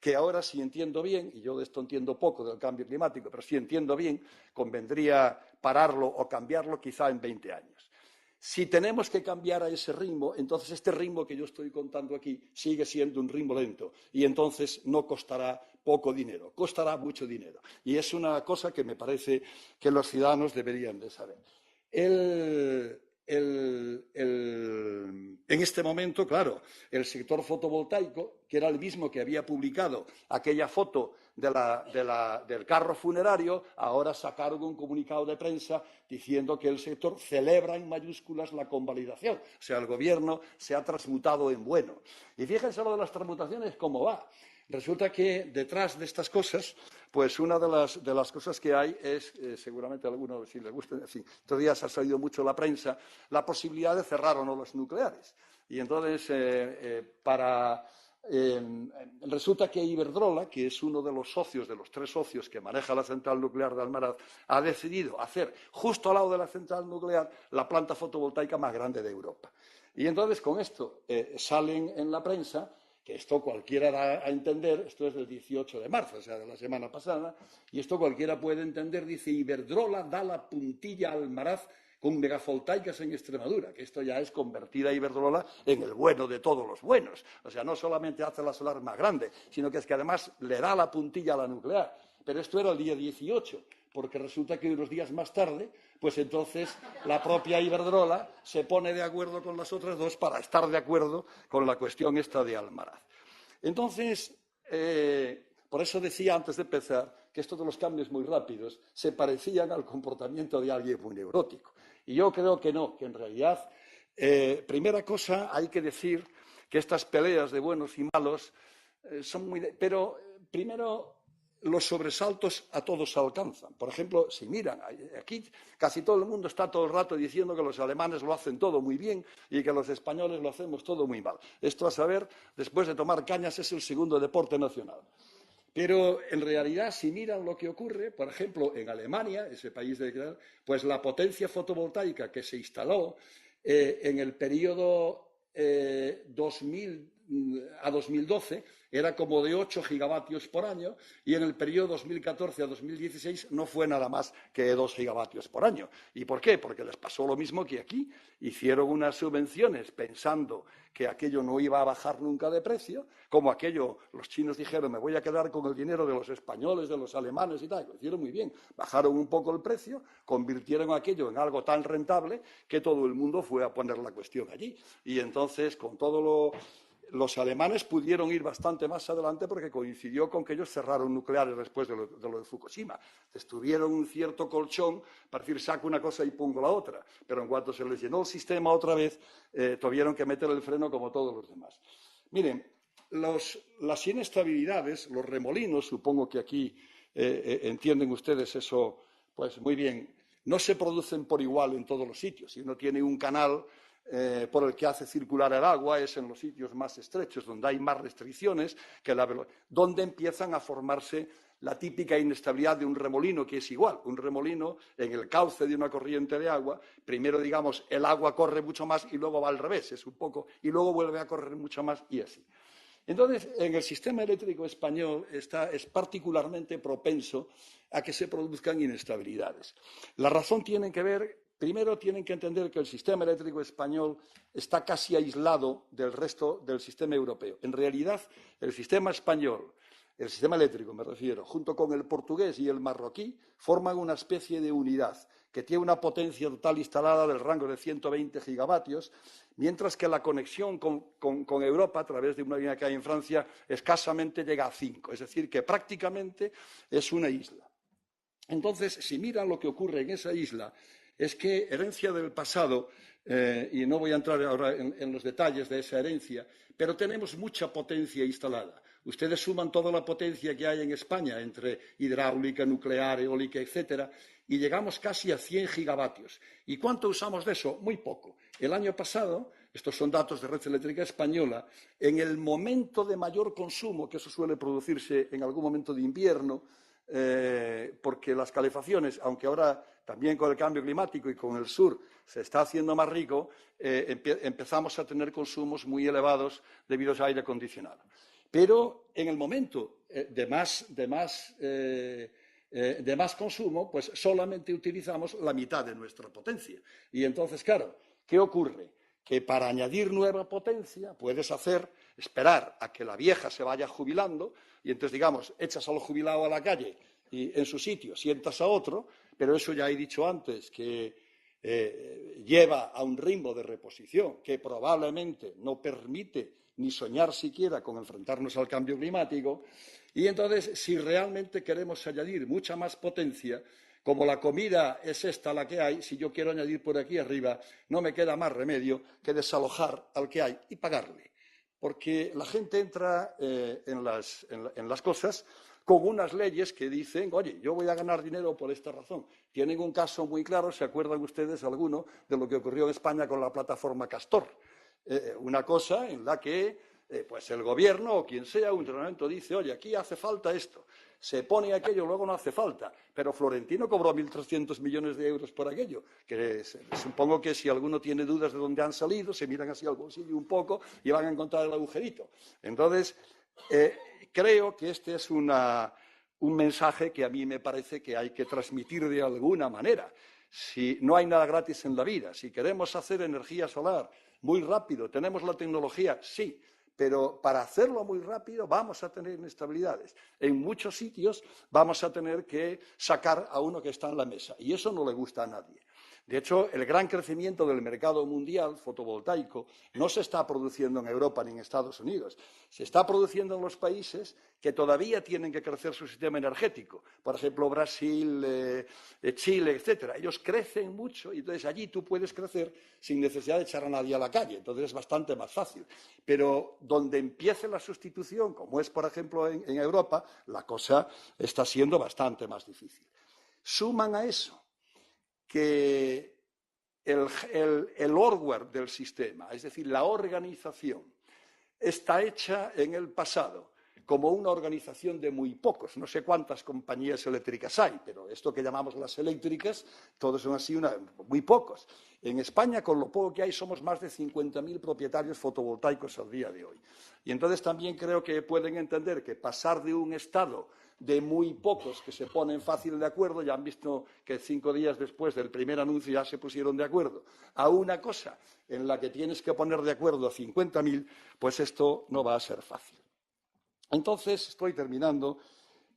que ahora, si entiendo bien, y yo de esto entiendo poco del cambio climático, pero si entiendo bien, convendría pararlo o cambiarlo quizá en 20 años. Si tenemos que cambiar a ese ritmo, entonces este ritmo que yo estoy contando aquí sigue siendo un ritmo lento y entonces no costará poco dinero, costará mucho dinero. Y es una cosa que me parece que los ciudadanos deberían de saber. En este momento, claro, el sector fotovoltaico, que era el mismo que había publicado aquella foto del carro funerario, ahora sacaron un comunicado de prensa diciendo que el sector celebra en mayúsculas la convalidación. O sea, el gobierno se ha transmutado en bueno. Y fíjense lo de las transmutaciones, cómo va. Resulta que detrás de estas cosas, pues una de las cosas que hay es, seguramente a alguno si le gusta, en fin, estos días ha salido mucho la prensa, la posibilidad de cerrar o no las nucleares. Y entonces, resulta que Iberdrola, que es uno de los socios, de los 3 socios que maneja la central nuclear de Almaraz, ha decidido hacer justo al lado de la central nuclear la planta fotovoltaica más grande de Europa. Y entonces con esto salen en la prensa, que esto cualquiera da a entender, esto es del 18 de marzo, o sea, de la semana pasada, y esto cualquiera puede entender, dice, Iberdrola da la puntilla a Almaraz con megavoltaicas en Extremadura, que esto ya es convertida Iberdrola en el bueno de todos los buenos. O sea, no solamente hace la solar más grande, sino que es que además le da la puntilla a la nuclear. Pero esto era el día 18, porque resulta que unos días más tarde, pues entonces la propia Iberdrola se pone de acuerdo con las otras dos para estar de acuerdo con la cuestión esta de Almaraz. Entonces, por eso decía antes de empezar que estos de los cambios muy rápidos se parecían al comportamiento de alguien muy neurótico. Y yo creo que no, que en realidad, primera cosa, hay que decir que estas peleas de buenos y malos son muy... Pero primero, los sobresaltos a todos alcanzan. Por ejemplo, si miran, aquí casi todo el mundo está todo el rato diciendo que los alemanes lo hacen todo muy bien y que los españoles lo hacemos todo muy mal. Esto, a saber, después de tomar cañas, es el segundo deporte nacional. Pero en realidad, si miran lo que ocurre, por ejemplo, en Alemania, ese país pues la potencia fotovoltaica que se instaló en el periodo 2000 a 2012 era como de 8 gigavatios por año y en el periodo 2014 a 2016 no fue nada más que 2 gigavatios por año. ¿Y por qué? Porque les pasó lo mismo que aquí. Hicieron unas subvenciones pensando que aquello no iba a bajar nunca de precio, como aquello, los chinos dijeron, me voy a quedar con el dinero de los españoles, de los alemanes y tal. Lo hicieron muy bien. Bajaron un poco el precio, convirtieron aquello en algo tan rentable que todo el mundo fue a poner la cuestión allí. Y entonces, con todo lo Los alemanes pudieron ir bastante más adelante porque coincidió con que ellos cerraron nucleares después de lo de Fukushima. Tuvieron un cierto colchón para decir, saco una cosa y pongo la otra. Pero en cuanto se les llenó el sistema otra vez, tuvieron que meter el freno como todos los demás. Miren, las inestabilidades, los remolinos, supongo que aquí entienden ustedes eso pues muy bien, no se producen por igual en todos los sitios. Si uno tiene un canal por el que hace circular el agua, es en los sitios más estrechos, donde hay más restricciones, donde empiezan a formarse la típica inestabilidad de un remolino, que es igual. Un remolino en el cauce de una corriente de agua, primero, digamos, el agua corre mucho más y luego va al revés, es un poco, y luego vuelve a correr mucho más y así. Entonces, en el sistema eléctrico español es particularmente propenso a que se produzcan inestabilidades. La razón tiene que ver, primero tienen que entender que el sistema eléctrico español está casi aislado del resto del sistema europeo. En realidad, el sistema español, el sistema eléctrico me refiero, junto con el portugués y el marroquí, forman una especie de unidad que tiene una potencia total instalada del rango de 120 gigavatios, mientras que la conexión con Europa a través de una línea que hay en Francia escasamente llega a 5, es decir, que prácticamente es una isla. Entonces, si miran lo que ocurre en esa isla, es que herencia del pasado, y no voy a entrar ahora en los detalles de esa herencia, pero tenemos mucha potencia instalada. Ustedes suman toda la potencia que hay en España entre hidráulica, nuclear, eólica, etcétera, y llegamos casi a 100 gigavatios. ¿Y cuánto usamos de eso? Muy poco. El año pasado, estos son datos de Red Eléctrica Española, en el momento de mayor consumo, que eso suele producirse en algún momento de invierno, porque las calefacciones, aunque ahora también con el cambio climático y con el sur se está haciendo más rico, empezamos a tener consumos muy elevados debido a aire acondicionado. Pero en el momento de más consumo, pues solamente utilizamos la mitad de nuestra potencia. Y entonces, claro, ¿qué ocurre? Que para añadir nueva potencia puedes esperar a que la vieja se vaya jubilando y entonces, digamos, echas al jubilado a la calle y en su sitio sientas a otro, pero eso ya he dicho antes que lleva a un ritmo de reposición que probablemente no permite ni soñar siquiera con enfrentarnos al cambio climático. Y entonces, si realmente queremos añadir mucha más potencia, como la comida es esta la que hay, si yo quiero añadir por aquí arriba, no me queda más remedio que desalojar al que hay y pagarle. Porque la gente entra en las cosas con unas leyes que dicen, oye, yo voy a ganar dinero por esta razón. Tienen un caso muy claro, ¿se acuerdan ustedes alguno de lo que ocurrió en España con la plataforma Castor? Una cosa en la que pues el gobierno o quien sea, un momento dice, oye, aquí hace falta esto. Se pone aquello, luego no hace falta. Pero Florentino cobró 1.300 millones de euros por aquello. Que supongo que si alguno tiene dudas de dónde han salido, se miran así al bolsillo un poco y van a encontrar el agujerito. Entonces, creo que este es un mensaje que a mí me parece que hay que transmitir de alguna manera. Si no hay nada gratis en la vida, si queremos hacer energía solar muy rápido, tenemos la tecnología, sí, pero para hacerlo muy rápido vamos a tener inestabilidades. En muchos sitios vamos a tener que sacar a uno que está en la mesa y eso no le gusta a nadie. De hecho, el gran crecimiento del mercado mundial fotovoltaico no se está produciendo en Europa ni en Estados Unidos. Se está produciendo en los países que todavía tienen que crecer su sistema energético. Por ejemplo, Brasil, Chile, etcétera. Ellos crecen mucho y entonces allí tú puedes crecer sin necesidad de echar a nadie a la calle. Entonces es bastante más fácil. Pero donde empiece la sustitución, como es, por ejemplo, en Europa, la cosa está siendo bastante más difícil. Suman a eso que el hardware del sistema, es decir, la organización, está hecha en el pasado como una organización de muy pocos. No sé cuántas compañías eléctricas hay, pero esto que llamamos las eléctricas, todos son así, muy pocos. En España, con lo poco que hay, somos más de 50.000 propietarios fotovoltaicos al día de hoy. Y entonces también creo que pueden entender que pasar de un estado de muy pocos que se ponen fácil de acuerdo, ya han visto que 5 días después del primer anuncio ya se pusieron de acuerdo, a una cosa en la que tienes que poner de acuerdo a 50.000, pues esto no va a ser fácil. Entonces, estoy terminando,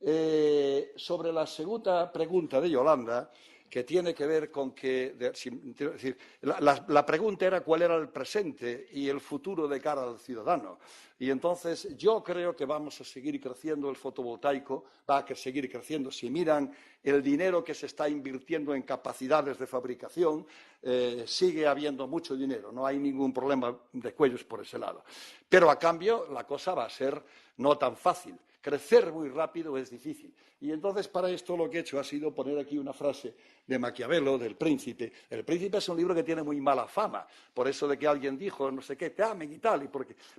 Sobre la segunda pregunta de Yolanda, que tiene que ver con que, es decir, la pregunta era cuál era el presente y el futuro de cara al ciudadano. Y entonces yo creo que vamos a seguir creciendo, el fotovoltaico va a seguir creciendo. Si miran el dinero que se está invirtiendo en capacidades de fabricación, sigue habiendo mucho dinero, no hay ningún problema de cuellos por ese lado. Pero a cambio la cosa va a ser no tan fácil. Crecer muy rápido es difícil. Y entonces para esto lo que he hecho ha sido poner aquí una frase de Maquiavelo, del Príncipe. El Príncipe es un libro que tiene muy mala fama, por eso de que alguien dijo no sé qué, te amen y tal.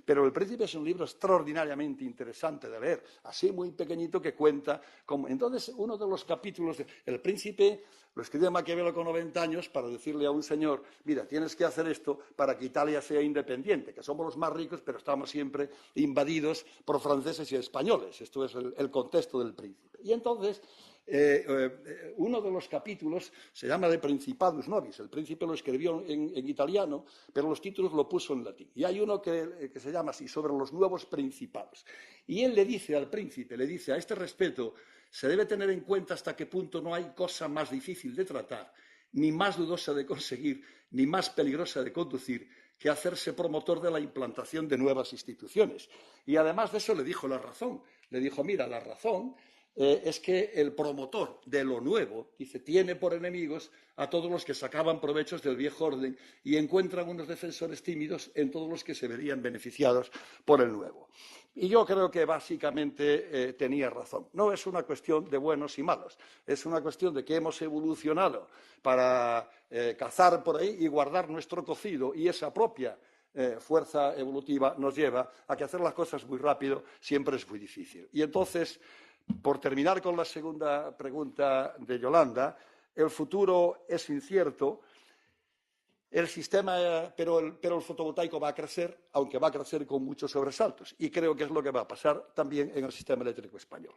Pero El Príncipe es un libro extraordinariamente interesante de leer, así muy pequeñito que cuenta cómo. Entonces uno de los capítulos de El Príncipe lo escribió Maquiavelo con 90 años para decirle a un señor, mira, tienes que hacer esto para que Italia sea independiente, que somos los más ricos, pero estamos siempre invadidos por franceses y españoles. Esto es el contexto del Príncipe. Y entonces, uno de los capítulos se llama De Principadus Nobis. El Príncipe lo escribió en italiano, pero los títulos lo puso en latín. Y hay uno que se llama así, sobre los nuevos principados. Y él le dice al príncipe, le dice, a este respecto, se debe tener en cuenta hasta qué punto no hay cosa más difícil de tratar, ni más dudosa de conseguir, ni más peligrosa de conducir, que hacerse promotor de la implantación de nuevas instituciones. Y además de eso le dijo la razón. Le dijo, mira, la razón es que el promotor de lo nuevo, dice, tiene por enemigos a todos los que sacaban provechos del viejo orden y encuentran unos defensores tímidos en todos los que se verían beneficiados por el nuevo. Y yo creo que básicamente tenía razón. No es una cuestión de buenos y malos, es una cuestión de que hemos evolucionado para cazar por ahí y guardar nuestro cocido, y esa propia fuerza evolutiva nos lleva a que hacer las cosas muy rápido siempre es muy difícil. Y entonces, por terminar con la segunda pregunta de Yolanda, el futuro es incierto. El sistema, pero el fotovoltaico va a crecer, aunque va a crecer con muchos sobresaltos. Y creo que es lo que va a pasar también en el sistema eléctrico español.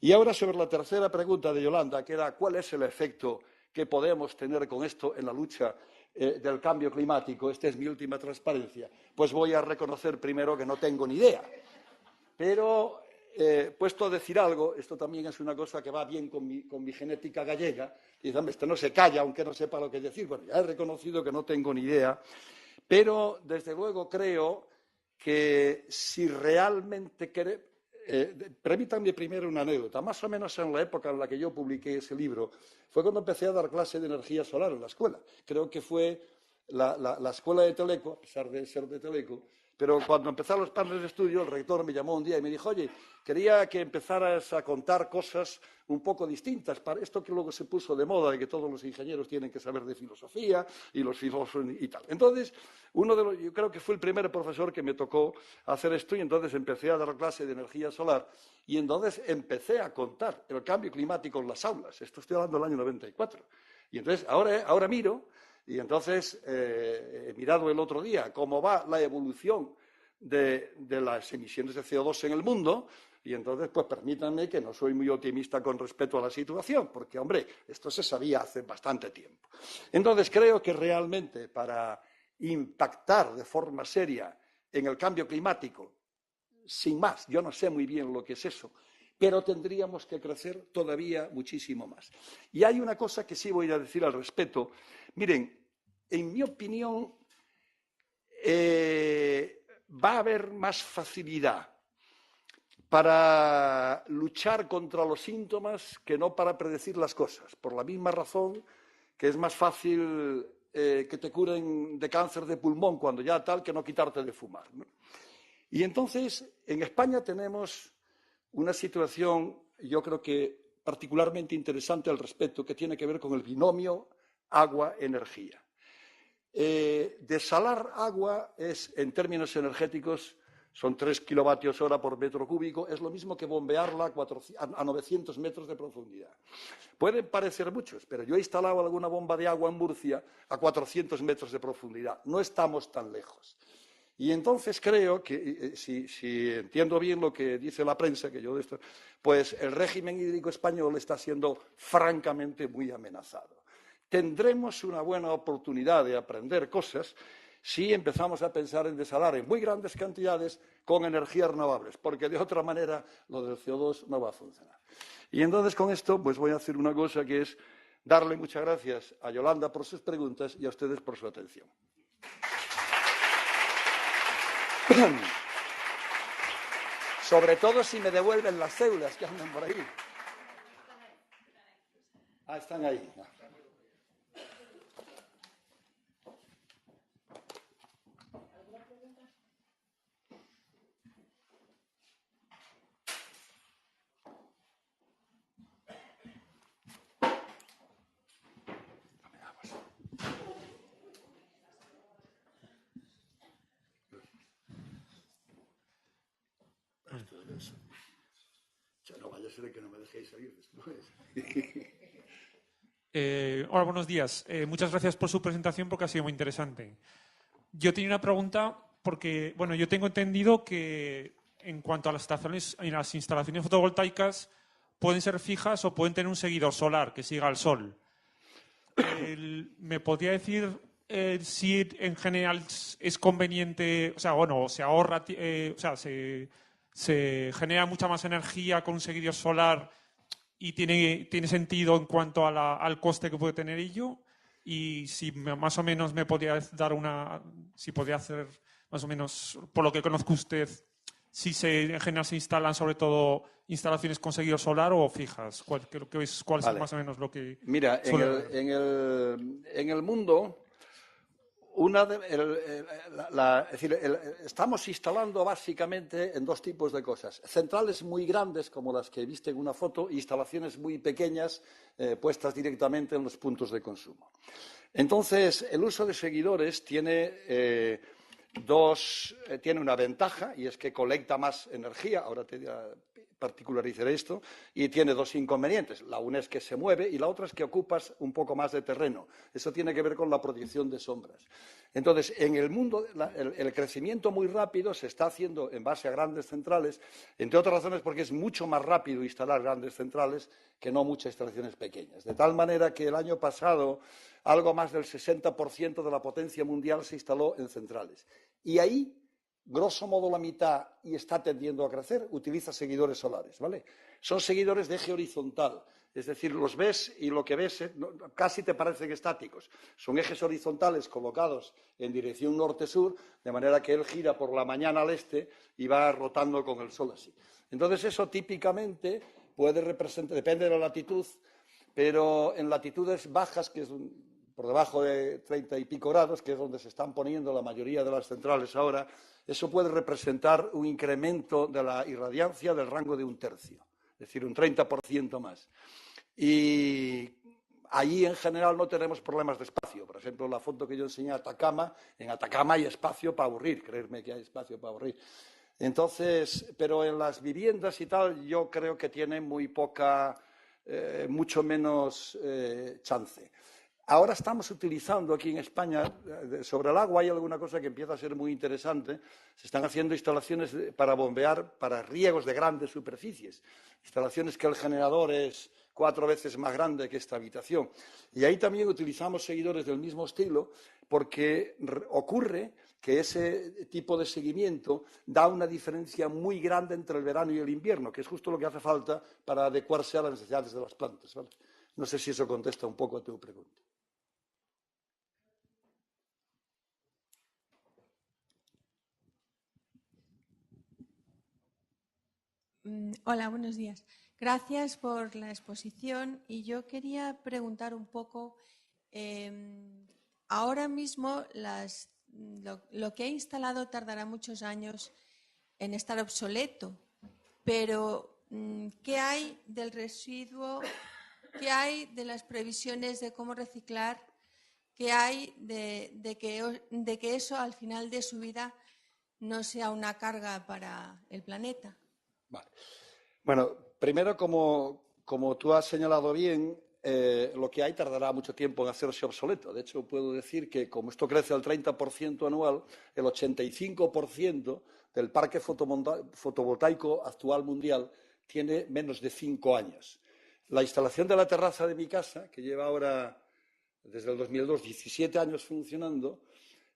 Y ahora sobre la tercera pregunta de Yolanda, que era ¿cuál es el efecto que podemos tener con esto en la lucha del cambio climático? Esta es mi última transparencia. Pues voy a reconocer primero que no tengo ni idea. Pero, puesto a decir algo, esto también es una cosa que va bien con mi genética gallega, y dice, este no se calla aunque no sepa lo que decir. Bueno, ya he reconocido que no tengo ni idea, pero desde luego creo que si realmente queremos... permítanme primero una anécdota. Más o menos en la época en la que yo publiqué ese libro, fue cuando empecé a dar clase de energía solar en la escuela. Creo que fue la escuela de Teleco, a pesar de ser de Teleco, pero cuando empezaron los planes de estudio, el rector me llamó un día y me dijo, oye, quería que empezaras a contar cosas un poco distintas para esto que luego se puso de moda de que todos los ingenieros tienen que saber de filosofía y los filósofos y tal. Entonces, yo creo que fue el primer profesor que me tocó hacer esto, y entonces empecé a dar clase de energía solar y entonces empecé a contar el cambio climático en las aulas. Esto estoy hablando del año 94. Y entonces ahora miro. Y entonces he mirado el otro día cómo va la evolución de las emisiones de CO2 en el mundo, y entonces, pues permítanme que no soy muy optimista con respecto a la situación, porque, hombre, esto se sabía hace bastante tiempo. Entonces, creo que realmente para impactar de forma seria en el cambio climático, sin más, yo no sé muy bien lo que es eso, pero tendríamos que crecer todavía muchísimo más. Y hay una cosa que sí voy a decir al respecto. Miren, en mi opinión, va a haber más facilidad para luchar contra los síntomas que no para predecir las cosas, por la misma razón que es más fácil que te curen de cáncer de pulmón cuando ya tal que no quitarte de fumar, ¿no? Y entonces, en España tenemos una situación, yo creo que particularmente interesante al respecto, que tiene que ver con el binomio agua-energía. Desalar agua es, en términos energéticos, son 3 kilovatios hora por metro cúbico, es lo mismo que bombearla a 900 metros de profundidad. Pueden parecer muchos, pero yo he instalado alguna bomba de agua en Murcia a 400 metros de profundidad. No estamos tan lejos. Y entonces creo que, si entiendo bien lo que dice la prensa, que yo de esto, pues el régimen hídrico español está siendo francamente muy amenazado. Tendremos una buena oportunidad de aprender cosas si empezamos a pensar en desalar en muy grandes cantidades con energías renovables, porque de otra manera lo del CO2 no va a funcionar. Y entonces con esto pues voy a hacer una cosa que es darle muchas gracias a Yolanda por sus preguntas y a ustedes por su atención. Sobre todo si me devuelven las cédulas que andan por ahí. Ah, están ahí. No vaya a ser que no me dejéis salir después. Hola, buenos días. Muchas gracias por su presentación porque ha sido muy interesante. Yo tenía una pregunta porque, bueno, yo tengo entendido que en cuanto a las instalaciones fotovoltaicas pueden ser fijas o pueden tener un seguidor solar que siga al sol. ¿Me podría decir si en general es conveniente, o sea, bueno, se ahorra, o sea, se genera mucha más energía con un seguidor solar y tiene sentido en cuanto a al coste que puede tener ello? Y si más o menos me podría dar si podría hacer más o menos, por lo que conozco usted, si en general se instalan sobre todo instalaciones con seguidor solar o fijas. ¿Cuál es Vale. más o menos lo que Mira, en el mundo estamos instalando básicamente en dos tipos de cosas. Centrales muy grandes, como las que viste en una foto, e instalaciones muy pequeñas puestas directamente en los puntos de consumo. Entonces, el uso de seguidores tiene una ventaja, y es que colecta más energía. Ahora te particularizaré esto, y tiene dos inconvenientes. La una es que se mueve y la otra es que ocupas un poco más de terreno. Eso tiene que ver con la proyección de sombras. Entonces, en el mundo, el crecimiento muy rápido se está haciendo en base a grandes centrales, entre otras razones porque es mucho más rápido instalar grandes centrales que no muchas instalaciones pequeñas. De tal manera que el año pasado algo más del 60% de la potencia mundial se instaló en centrales. Y ahí, grosso modo la mitad, y está tendiendo a crecer, utiliza seguidores solares, ¿vale? Son seguidores de eje horizontal, es decir, los ves y lo que ves casi te parecen estáticos. Son ejes horizontales colocados en dirección norte-sur, de manera que él gira por la mañana al este y va rotando con el sol así. Entonces, eso típicamente puede representar, depende de la latitud, pero en latitudes bajas, que es por debajo de 30 y pico grados, que es donde se están poniendo la mayoría de las centrales ahora, eso puede representar un incremento de la irradiancia del rango de un tercio, es decir, un 30% más. Y allí, en general, no tenemos problemas de espacio. Por ejemplo, la foto que yo enseñé a Atacama, en Atacama hay espacio para aburrir, creerme que hay espacio para aburrir. Entonces, pero en las viviendas y tal, yo creo que tiene mucho menos chance. Ahora estamos utilizando aquí en España, sobre el agua hay alguna cosa que empieza a ser muy interesante. Se están haciendo instalaciones para bombear para riegos de grandes superficies. Instalaciones que el generador es 4 veces más grande que esta habitación. Y ahí también utilizamos seguidores del mismo estilo porque ocurre que ese tipo de seguimiento da una diferencia muy grande entre el verano y el invierno, que es justo lo que hace falta para adecuarse a las necesidades de las plantas, ¿vale? No sé si eso contesta un poco a tu pregunta. Hola, buenos días. Gracias por la exposición y yo quería preguntar un poco, ahora mismo lo que he instalado tardará muchos años en estar obsoleto, pero ¿qué hay del residuo? ¿Qué hay de las previsiones de cómo reciclar? ¿Qué hay de que eso al final de su vida no sea una carga para el planeta? Vale. Bueno, primero, como tú has señalado bien, lo que hay tardará mucho tiempo en hacerse obsoleto. De hecho, puedo decir que como esto crece al 30% anual, el 85% del parque fotovoltaico actual mundial tiene menos de 5 años. La instalación de la terraza de mi casa, que lleva ahora, desde el 2002, 17 años funcionando,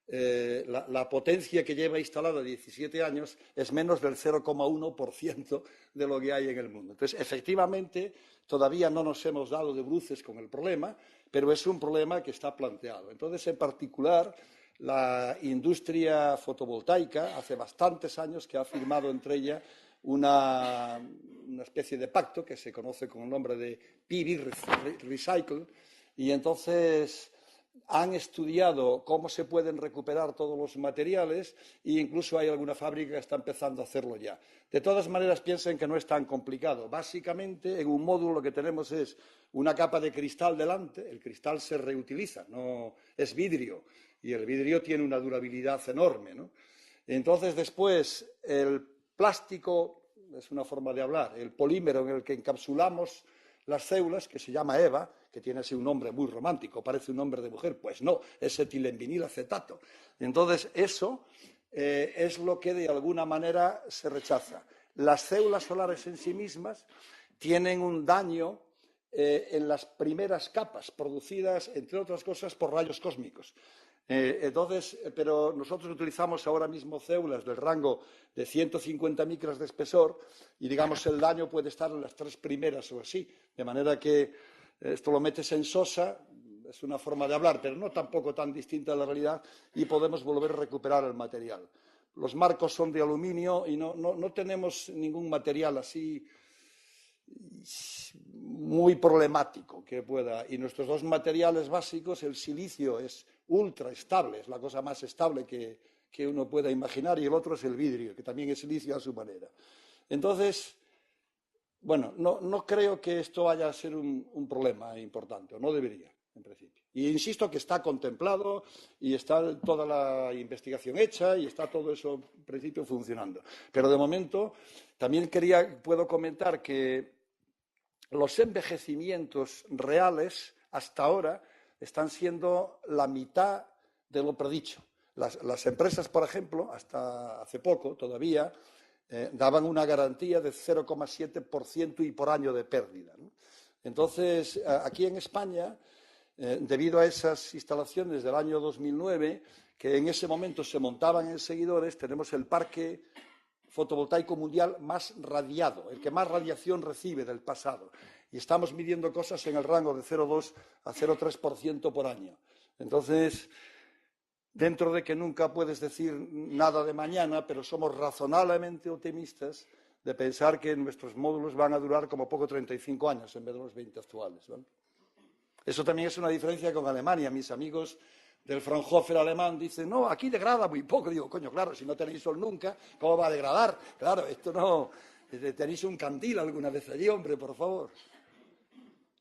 la potencia que lleva instalada 17 años es menos del 0,1% de lo que hay en el mundo. Entonces, efectivamente, todavía no nos hemos dado de bruces con el problema, pero es un problema que está planteado. Entonces, en particular, la industria fotovoltaica hace bastantes años que ha firmado entre ella una especie de pacto que se conoce con el nombre de PV Recycle, y entonces han estudiado cómo se pueden recuperar todos los materiales e incluso hay alguna fábrica que está empezando a hacerlo ya. De todas maneras, piensen que no es tan complicado. Básicamente, en un módulo lo que tenemos es una capa de cristal delante. El cristal se reutiliza, no es vidrio, y el vidrio tiene una durabilidad enorme, ¿no? Entonces, después, el plástico, es una forma de hablar, el polímero en el que encapsulamos las células, que se llama EVA, que tiene así un nombre muy romántico, parece un nombre de mujer, pues no, es etilenvinilacetato. Entonces, eso es lo que de alguna manera se rechaza. Las células solares en sí mismas tienen un daño en las primeras capas, producidas, entre otras cosas, por rayos cósmicos. Pero nosotros utilizamos ahora mismo células del rango de 150 micras de espesor y, digamos, el daño puede estar en las 3 primeras o así. De manera que esto lo metes en sosa, es una forma de hablar, pero no tampoco tan distinta de la realidad, y podemos volver a recuperar el material. Los marcos son de aluminio y no tenemos ningún material así muy problemático que pueda. Y nuestros 2 materiales básicos, el silicio es ultra estable, es la cosa más estable que uno pueda imaginar, y el otro es el vidrio, que también es silicio a su manera. Entonces, bueno, no creo que esto vaya a ser un problema importante, o no debería, en principio. Y insisto que está contemplado y está toda la investigación hecha y está todo eso, en principio, funcionando. Pero de momento, también puedo comentar que los envejecimientos reales hasta ahora están siendo la mitad de lo predicho. Las empresas, por ejemplo, hasta hace poco todavía, daban una garantía de 0,7% y por año de pérdida, ¿no? Entonces, aquí en España, debido a esas instalaciones del año 2009, que en ese momento se montaban en seguidores, tenemos el parque fotovoltaico mundial más radiado, el que más radiación recibe del pasado. Y estamos midiendo cosas en el rango de 0,2 a 0,3% por año. Entonces, dentro de que nunca puedes decir nada de mañana, pero somos razonablemente optimistas de pensar que nuestros módulos van a durar como poco 35 años en vez de los 20 actuales, ¿vale? Eso también es una diferencia con Alemania. Mis amigos del Fraunhofer alemán dicen, no, aquí degrada muy poco. Digo, coño, claro, si no tenéis sol nunca, ¿cómo va a degradar? Claro, esto no... ¿Tenéis un candil alguna vez allí, hombre, por favor?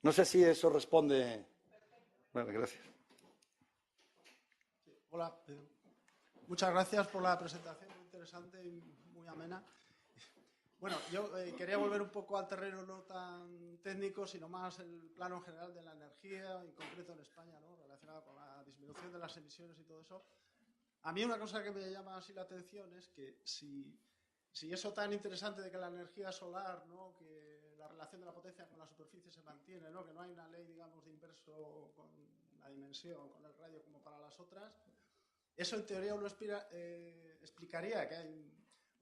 No sé si eso responde... Bueno, gracias. Hola, muchas gracias por la presentación, muy interesante y muy amena. Bueno, yo quería volver un poco al terreno no tan técnico, sino más el plano general de la energía, en concreto en España, ¿no? Relacionado con la disminución de las emisiones y todo eso. A mí una cosa que me llama así la atención es que si eso tan interesante de que la energía solar, ¿no? Que la relación de la potencia con la superficie se mantiene, ¿no? Que no hay una ley, digamos, de inverso con la dimensión, con el radio como para las otras, eso en teoría uno explicaría que hay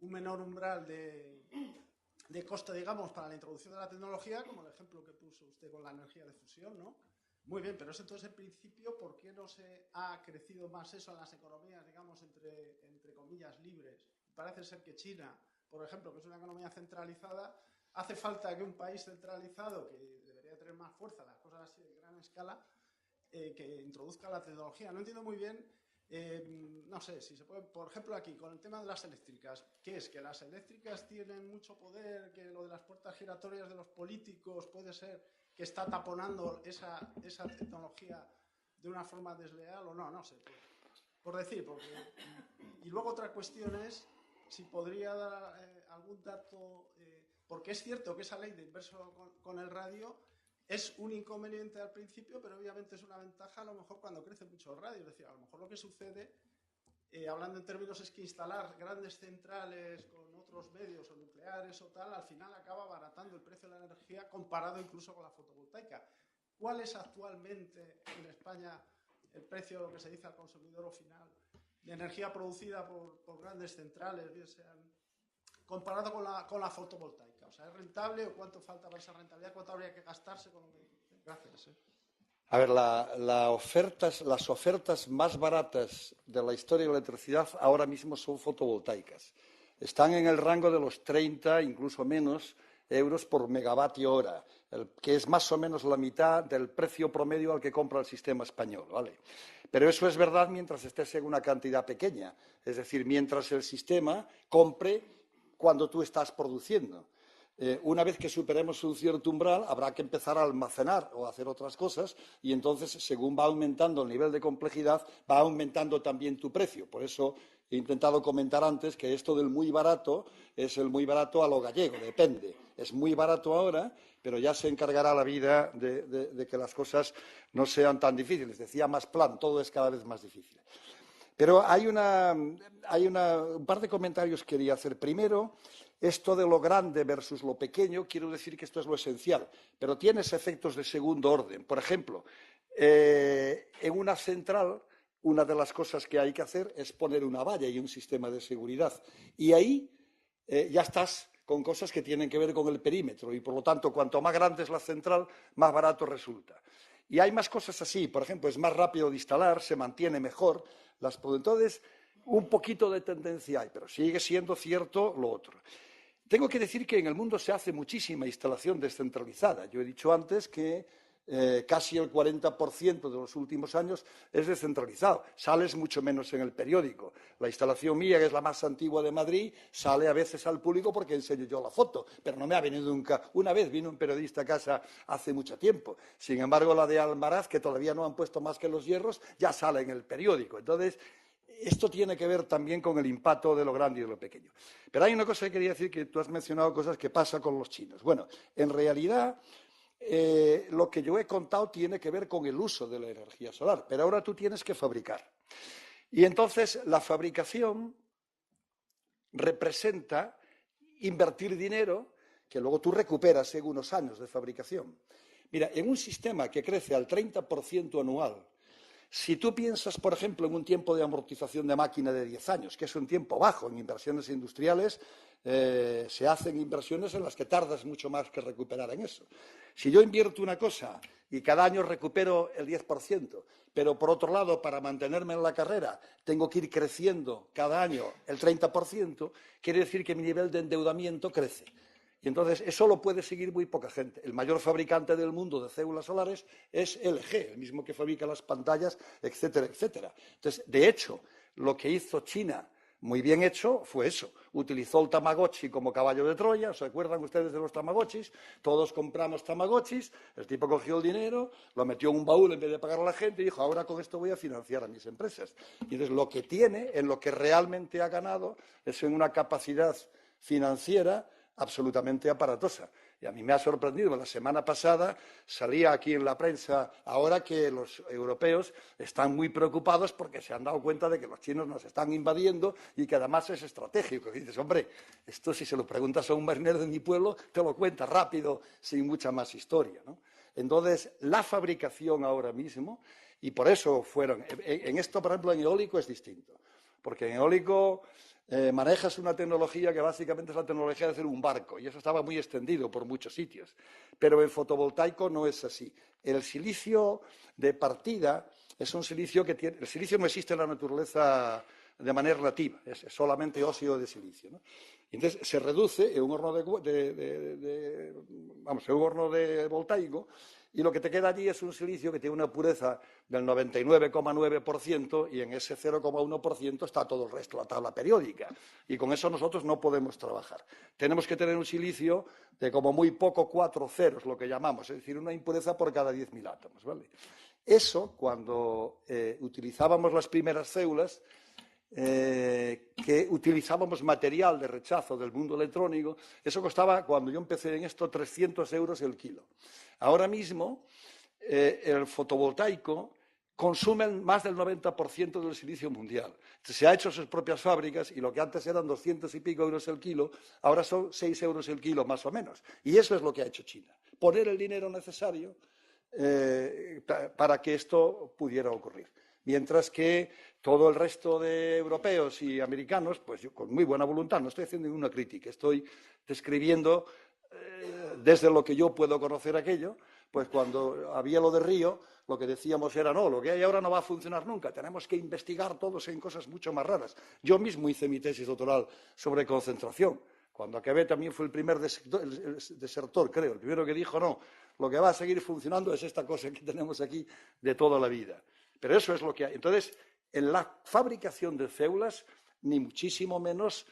un menor umbral de coste, digamos, para la introducción de la tecnología, como el ejemplo que puso usted con la energía de fusión, ¿no? Muy bien, pero eso entonces, en principio, ¿por qué no se ha crecido más eso en las economías, digamos, entre comillas, libres? Parece ser que China, por ejemplo, que es una economía centralizada, hace falta que un país centralizado, que debería tener más fuerza, las cosas así de gran escala, que introduzca la tecnología. No entiendo muy bien, no sé, si se puede, por ejemplo, aquí, con el tema de las eléctricas, ¿qué es? ¿Que las eléctricas tienen mucho poder? ¿Que lo de las puertas giratorias de los políticos puede ser que está taponando esa tecnología de una forma desleal o no? No sé, por decir, porque... Y luego otra cuestión es si podría dar algún dato, porque es cierto que esa ley de inverso con el radio es un inconveniente al principio, pero obviamente es una ventaja a lo mejor cuando crece mucho el radio. Es decir, a lo mejor lo que sucede, hablando en términos, es que instalar grandes centrales con otros medios o nucleares o tal, al final acaba abaratando el precio de la energía comparado incluso con la fotovoltaica. ¿Cuál es actualmente en España el precio, lo que se dice al consumidor final, energía producida por grandes centrales, bien sean, comparado con la fotovoltaica. O sea, ¿es rentable o cuánto falta para esa rentabilidad? ¿Cuánto habría que gastarse con lo que dice? Gracias. A ver, las ofertas más baratas de la historia de la electricidad ahora mismo son fotovoltaicas. Están en el rango de los 30, incluso menos, euros por megavatio hora, que es más o menos la mitad del precio promedio al que compra el sistema español, ¿vale? Pero eso es verdad mientras estés en una cantidad pequeña, es decir, mientras el sistema compre cuando tú estás produciendo. Una vez que superemos un cierto umbral, habrá que empezar a almacenar o a hacer otras cosas y entonces, según va aumentando el nivel de complejidad, va aumentando también tu precio. Por eso he intentado comentar antes que esto del muy barato es el muy barato a lo gallego, depende. Es muy barato ahora, pero ya se encargará la vida de que las cosas no sean tan difíciles. Decía Masplan, todo es cada vez más difícil. Pero hay un par de comentarios que quería hacer. Primero, esto de lo grande versus lo pequeño, quiero decir que esto es lo esencial, pero tiene efectos de segundo orden. Por ejemplo, en una central, una de las cosas que hay que hacer es poner una valla y un sistema de seguridad. Y ahí ya estás con cosas que tienen que ver con el perímetro y, por lo tanto, cuanto más grande es la central, más barato resulta. Y hay más cosas así. Por ejemplo, es más rápido de instalar, se mantiene mejor. Entonces, un poquito de tendencia hay, pero sigue siendo cierto lo otro. Tengo que decir que en el mundo se hace muchísima instalación descentralizada. Yo he dicho antes que casi el 40% de los últimos años es descentralizado. Sales mucho menos en el periódico. La instalación mía, que es la más antigua de Madrid, sale a veces al público porque enseño yo la foto, pero no me ha venido nunca. Una vez vino un periodista a casa hace mucho tiempo. Sin embargo, la de Almaraz, que todavía no han puesto más que los hierros, ya sale en el periódico. Entonces, esto tiene que ver también con el impacto de lo grande y de lo pequeño. Pero hay una cosa que quería decir, que tú has mencionado cosas que pasa con los chinos. Bueno, en realidad lo que yo he contado tiene que ver con el uso de la energía solar, pero ahora tú tienes que fabricar. Y entonces la fabricación representa invertir dinero que luego tú recuperas en unos años de fabricación. Mira, en un sistema que crece al 30% anual, si tú piensas, por ejemplo, en un tiempo de amortización de máquina de 10 años, que es un tiempo bajo en inversiones industriales, se hacen inversiones en las que tardas mucho más que recuperar en eso. Si yo invierto una cosa y cada año recupero el 10%, pero por otro lado, para mantenerme en la carrera, tengo que ir creciendo cada año el 30%, quiere decir que mi nivel de endeudamiento crece. Y entonces eso lo puede seguir muy poca gente. El mayor fabricante del mundo de células solares es LG, el mismo que fabrica las pantallas, etcétera, etcétera. Entonces, de hecho, lo que hizo China, muy bien hecho, fue eso. Utilizó el Tamagotchi como caballo de Troya. ¿Se acuerdan ustedes de los Tamagotchis? Todos compramos Tamagotchis. El tipo cogió el dinero, lo metió en un baúl en vez de pagar a la gente y dijo, ahora con esto voy a financiar a mis empresas. Y entonces lo que tiene, en lo que realmente ha ganado, es en una capacidad financiera absolutamente aparatosa. Y a mí me ha sorprendido, la semana pasada salía aquí en la prensa ahora que los europeos están muy preocupados porque se han dado cuenta de que los chinos nos están invadiendo y que además es estratégico. Y dices, hombre, esto si se lo preguntas a un marinero de mi pueblo, te lo cuenta rápido, sin mucha más historia, ¿no? Entonces, la fabricación ahora mismo, y por eso fueron, en esto, por ejemplo, en eólico es distinto, porque en eólico manejas una tecnología que básicamente es la tecnología de hacer un barco, y eso estaba muy extendido por muchos sitios. Pero en fotovoltaico no es así. El silicio de partida es un silicio que tiene... El silicio no existe en la naturaleza de manera nativa, es solamente óxido de silicio, ¿no? Y entonces se reduce en un horno en un horno de voltaico, y lo que te queda allí es un silicio que tiene una pureza del 99,9% y en ese 0,1% está todo el resto, la tabla periódica. Y con eso nosotros no podemos trabajar. Tenemos que tener un silicio de como muy poco 4 ceros, lo que llamamos, es decir, una impureza por cada 10.000 átomos, ¿vale? Eso, cuando utilizábamos las primeras células, que utilizábamos material de rechazo del mundo electrónico, eso costaba, cuando yo empecé en esto, 300 euros el kilo. Ahora mismo, el fotovoltaico consume más del 90% del silicio mundial. Entonces, se ha hecho sus propias fábricas y lo que antes eran 200 y pico euros el kilo, ahora son 6 euros el kilo más o menos. Y eso es lo que ha hecho China. Poner el dinero necesario para que esto pudiera ocurrir. mientras que todo el resto de europeos y americanos, pues yo con muy buena voluntad, no estoy haciendo ninguna crítica, estoy describiendo desde lo que yo puedo conocer aquello, pues cuando había lo de Río, lo que decíamos era, no, lo que hay ahora no va a funcionar nunca, tenemos que investigar todos en cosas mucho más raras. Yo mismo hice mi tesis doctoral sobre concentración. Cuando acabé también fue el primer desertor, creo, el primero que dijo, no, lo que va a seguir funcionando es esta cosa que tenemos aquí de toda la vida. Pero eso es lo que hay. Entonces, en la fabricación de células, ni muchísimo menos,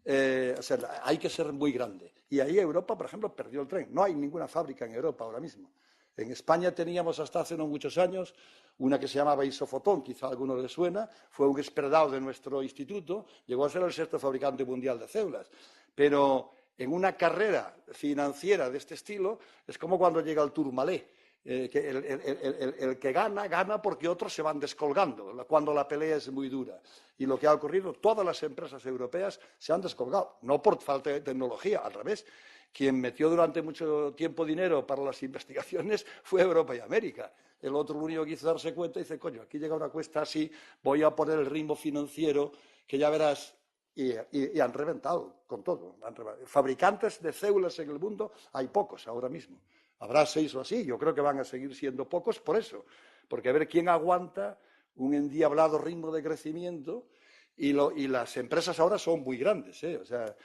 o sea, hay que ser muy grande. Y ahí Europa, por ejemplo, perdió el tren. No hay ninguna fábrica en Europa ahora mismo. En España teníamos hasta hace no muchos años una que se llamaba Isofotón, quizá a alguno le suena, fue un esperado de nuestro instituto, llegó a ser el sexto fabricante mundial de células. Pero en una carrera financiera de este estilo es como cuando llega el Tourmalet. Que el que gana porque otros se van descolgando cuando la pelea es muy dura. Y lo que ha ocurrido, todas las empresas europeas se han descolgado, no por falta de tecnología, al revés. Quien metió durante mucho tiempo dinero para las investigaciones fue Europa y América. El otro lo único que hizo darse cuenta y dice, coño, aquí llega una cuesta así, voy a poner el ritmo financiero que ya verás. Y han reventado con todo. Fabricantes de células en el mundo hay pocos ahora mismo. Habrá 6 o así, yo creo que van a seguir siendo pocos por eso, porque a ver quién aguanta un endiablado ritmo de crecimiento y las empresas ahora son muy grandes, o sea,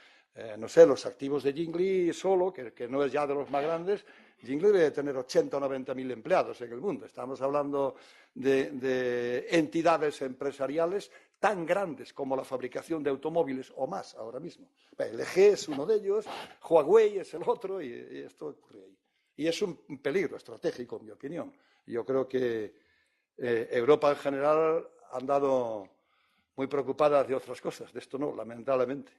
no sé, los activos de Jingli solo, que no es ya de los más grandes, Jingli debe tener 80 o 90.000 empleados en el mundo. Estamos hablando de entidades empresariales tan grandes como la fabricación de automóviles o más ahora mismo. LG es uno de ellos, Huawei es el otro y esto ocurre ahí. Y es un peligro estratégico, en mi opinión. Yo creo que Europa en general ha andado muy preocupada de otras cosas, de esto no, lamentablemente.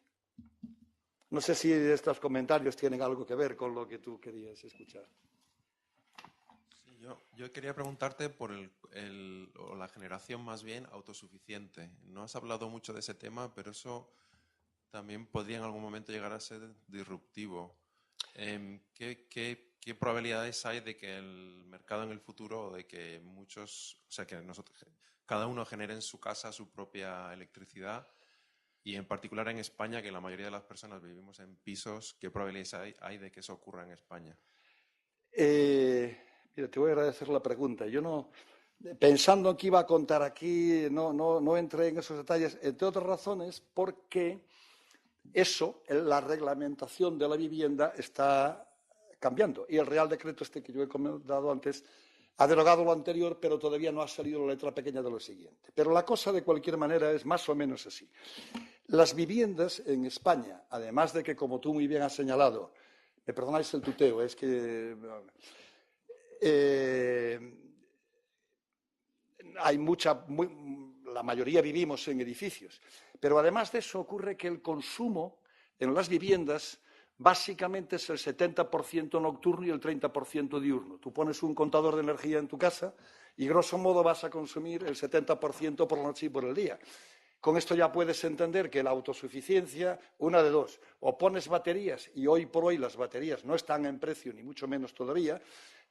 No sé si estos comentarios tienen algo que ver con lo que tú querías escuchar. Sí, yo quería preguntarte por o la generación más bien autosuficiente. No has hablado mucho de ese tema, pero eso también podría en algún momento llegar a ser disruptivo. ¿Qué probabilidades hay de que el mercado en el futuro, de que muchos, o sea, que nosotros, cada uno genere en su casa su propia electricidad? Y en particular en España, que la mayoría de las personas vivimos en pisos, ¿qué probabilidades hay de que eso ocurra en España? Mira, te voy a agradecer la pregunta. Yo no, pensando que iba a contar aquí, no entré en esos detalles, entre otras razones, porque la reglamentación de la vivienda está cambiando. Y el Real Decreto este que yo he comentado antes ha derogado lo anterior, pero todavía no ha salido la letra pequeña de lo siguiente. Pero la cosa, de cualquier manera, es más o menos así. Las viviendas en España, además de que, como tú muy bien has señalado, me perdonáis el tuteo, es que hay la mayoría vivimos en edificios, pero además de eso ocurre que el consumo en las viviendas básicamente es el 70% nocturno y el 30% diurno. Tú pones un contador de energía en tu casa y, grosso modo, vas a consumir el 70% por la noche y por el día. Con esto ya puedes entender que la autosuficiencia, una de dos, o pones baterías, y hoy por hoy las baterías no están en precio, ni mucho menos todavía,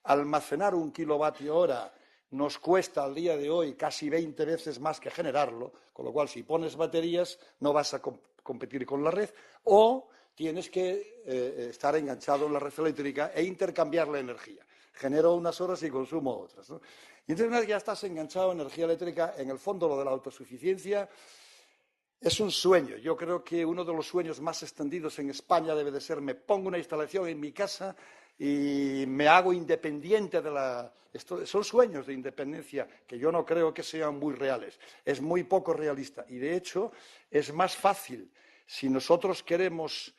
almacenar 1 kilovatio hora nos cuesta al día de hoy casi 20 veces más que generarlo, con lo cual si pones baterías no vas a competir con la red, o tienes que estar enganchado en la red eléctrica e intercambiar la energía. Genero unas horas y consumo otras, ¿no? Y entonces, una vez ya estás enganchado en energía eléctrica, en el fondo lo de la autosuficiencia es un sueño. Yo creo que uno de los sueños más extendidos en España debe de ser: me pongo una instalación en mi casa y me hago independiente de la... Son sueños de independencia que yo no creo que sean muy reales. Es muy poco realista. Y, de hecho, es más fácil, si nosotros queremos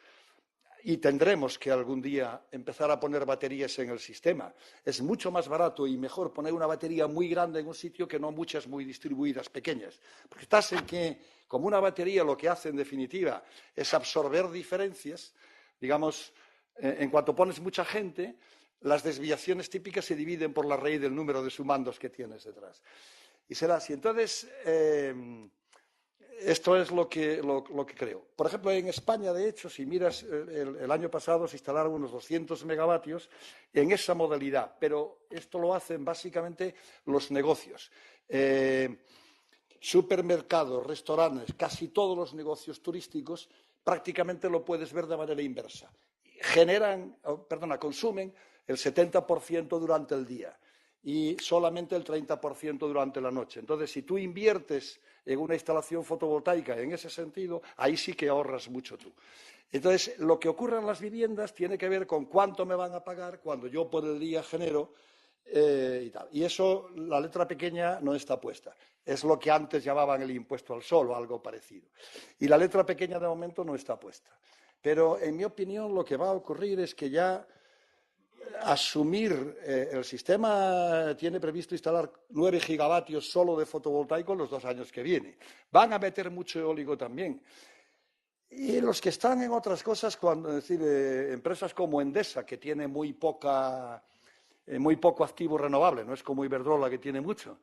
y tendremos que algún día empezar a poner baterías en el sistema. Es mucho más barato y mejor poner una batería muy grande en un sitio que no muchas muy distribuidas, pequeñas. Porque estás en que, como una batería lo que hace en definitiva es absorber diferencias, digamos, en cuanto pones mucha gente, las desviaciones típicas se dividen por la raíz del número de sumandos que tienes detrás. Y será así. Entonces, esto es lo que creo. Por ejemplo, en España, de hecho, si miras, el año pasado se instalaron unos 200 megavatios en esa modalidad, pero esto lo hacen básicamente los negocios. supermercados, restaurantes, casi todos los negocios turísticos, prácticamente lo puedes ver de manera inversa. Consumen el 70% durante el día y solamente el 30% durante la noche. Entonces, si tú inviertes en una instalación fotovoltaica en ese sentido, ahí sí que ahorras mucho tú. Entonces, lo que ocurre en las viviendas tiene que ver con cuánto me van a pagar cuando yo por el día genero y tal. Y eso, la letra pequeña no está puesta. Es lo que antes llamaban el impuesto al sol o algo parecido. Y la letra pequeña de momento no está puesta. Pero, en mi opinión, lo que va a ocurrir es que ya asumir el sistema tiene previsto instalar 9 gigavatios solo de fotovoltaico en los 2 años que vienen. Van a meter mucho eólico también. Y los que están en otras cosas, empresas como Endesa, que tiene muy poco activo renovable, no es como Iberdrola, que tiene mucho,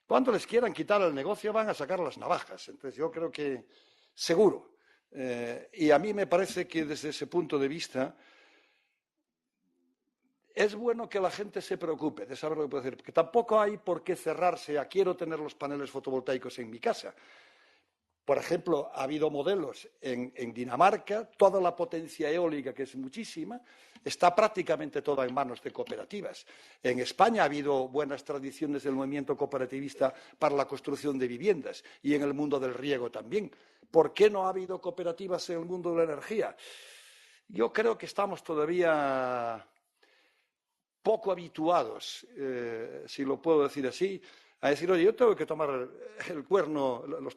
cuando les quieran quitar el negocio van a sacar las navajas. Entonces yo creo que seguro. Y a mí me parece que desde ese punto de vista es bueno que la gente se preocupe de saber lo que puede hacer, porque tampoco hay por qué cerrarse a quiero tener los paneles fotovoltaicos en mi casa. Por ejemplo, ha habido modelos en Dinamarca, toda la potencia eólica, que es muchísima, está prácticamente toda en manos de cooperativas. En España ha habido buenas tradiciones del movimiento cooperativista para la construcción de viviendas y en el mundo del riego también. ¿Por qué no ha habido cooperativas en el mundo de la energía? Yo creo que estamos todavía poco habituados, si lo puedo decir así, a decir, oye, yo tengo que tomar el cuerno, el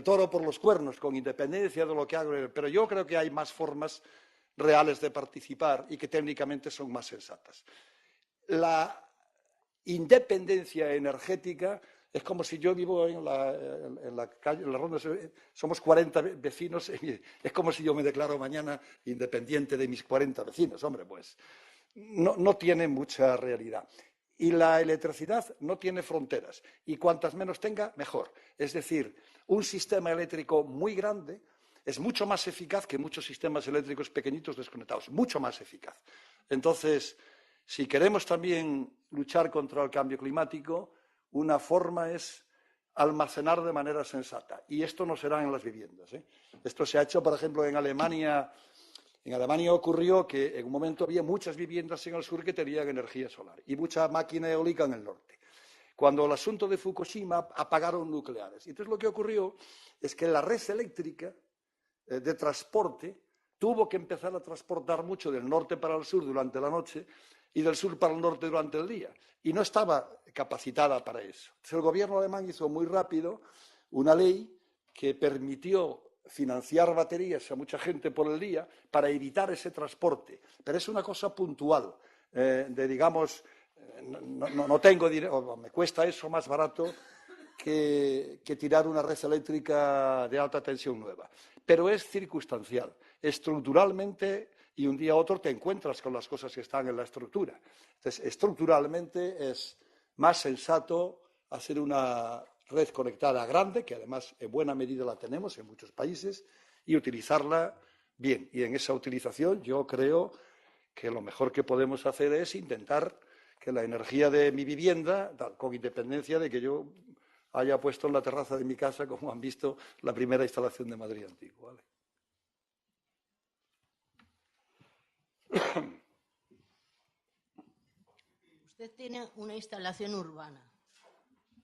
toro por los cuernos, con independencia de lo que hago, pero yo creo que hay más formas reales de participar y que técnicamente son más sensatas. La independencia energética es como si yo vivo en la calle, en la ronda, somos 40 vecinos, es como si yo me declaro mañana independiente de mis 40 vecinos. Hombre, pues no tiene mucha realidad. Y la electricidad no tiene fronteras, y cuantas menos tenga, mejor. Es decir, un sistema eléctrico muy grande es mucho más eficaz que muchos sistemas eléctricos pequeñitos desconectados, mucho más eficaz. Entonces, si queremos también luchar contra el cambio climático, una forma es almacenar de manera sensata, y esto no será en las viviendas. Esto se ha hecho, por ejemplo, en Alemania. En Alemania ocurrió que en un momento había muchas viviendas en el sur que tenían energía solar y mucha máquina eólica en el norte. Cuando el asunto de Fukushima apagaron nucleares. Entonces lo que ocurrió es que la red eléctrica de transporte tuvo que empezar a transportar mucho del norte para el sur durante la noche y del sur para el norte durante el día. Y no estaba capacitada para eso. Entonces el gobierno alemán hizo muy rápido una ley que permitió financiar baterías a mucha gente por el día para evitar ese transporte. Pero es una cosa puntual, digamos, no tengo dinero, me cuesta eso más barato que tirar una red eléctrica de alta tensión nueva. Pero es circunstancial. Estructuralmente, y un día a otro te encuentras con las cosas que están en la estructura. Entonces, estructuralmente es más sensato hacer una red conectada grande, que además en buena medida la tenemos en muchos países, y utilizarla bien. Y en esa utilización yo creo que lo mejor que podemos hacer es intentar que la energía de mi vivienda, con independencia de que yo haya puesto en la terraza de mi casa, como han visto, la primera instalación de Madrid antiguo. ¿Vale? Usted tiene una instalación urbana.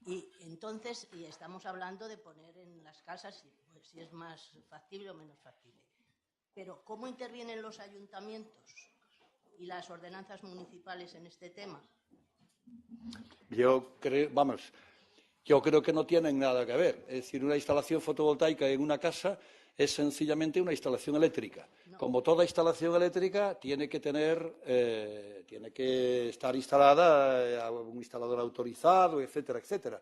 Y entonces, y estamos hablando de poner en las casas pues, si es más factible o menos factible. Pero, ¿cómo intervienen los ayuntamientos y las ordenanzas municipales en este tema? Yo creo que no tienen nada que ver. Es decir, una instalación fotovoltaica en una casa es sencillamente una instalación eléctrica. No. Como toda instalación eléctrica, tiene que estar instalada a un instalador autorizado, etcétera, etcétera.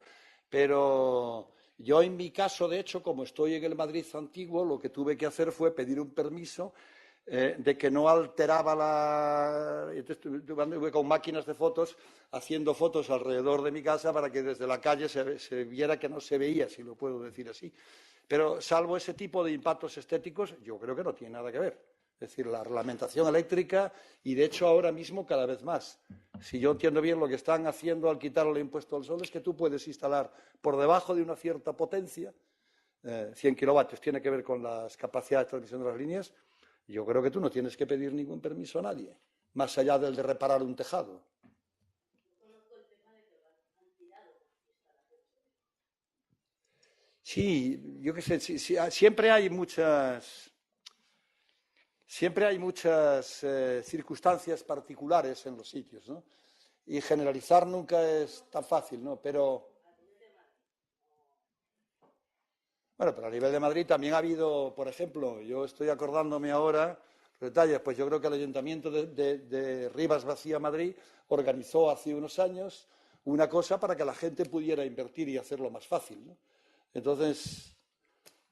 Pero yo, en mi caso, de hecho, como estoy en el Madrid antiguo, lo que tuve que hacer fue pedir un permiso de que no alteraba la... Entonces, estuve con máquinas de fotos haciendo fotos alrededor de mi casa para que desde la calle se viera que no se veía, si lo puedo decir así. Pero salvo ese tipo de impactos estéticos, yo creo que no tiene nada que ver. Es decir, la reglamentación eléctrica y, de hecho, ahora mismo cada vez más. Si yo entiendo bien, lo que están haciendo al quitar el impuesto al sol es que tú puedes instalar por debajo de una cierta potencia, 100 kilovatios, tiene que ver con las capacidades de transmisión de las líneas. Yo creo que tú no tienes que pedir ningún permiso a nadie, más allá del de reparar un tejado. Sí, yo qué sé, siempre hay muchas circunstancias particulares en los sitios, ¿no? Y generalizar nunca es tan fácil, ¿no? Pero a nivel de Madrid también ha habido, por ejemplo, yo estoy acordándome ahora detalles, pues yo creo que el Ayuntamiento de Rivas Vacía, Madrid, organizó hace unos años una cosa para que la gente pudiera invertir y hacerlo más fácil, ¿no? Entonces,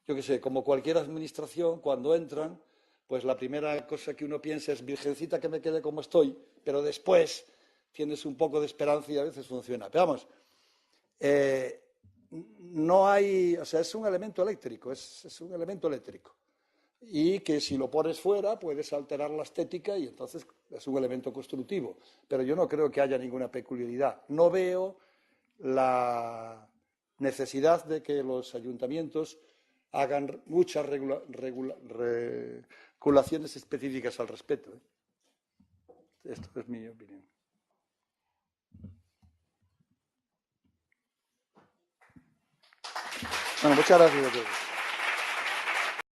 yo qué sé, como cualquier administración, cuando entran, pues la primera cosa que uno piensa es, virgencita, que me quede como estoy, pero después tienes un poco de esperanza y a veces funciona. Pero vamos, no hay, o sea, es un elemento eléctrico, es un elemento eléctrico. Y que si lo pones fuera puedes alterar la estética y entonces es un elemento constructivo. Pero yo no creo que haya ninguna peculiaridad. No veo la necesidad de que los ayuntamientos hagan muchas regulaciones específicas al respecto. Esto es mi opinión. Bueno, muchas gracias a todos.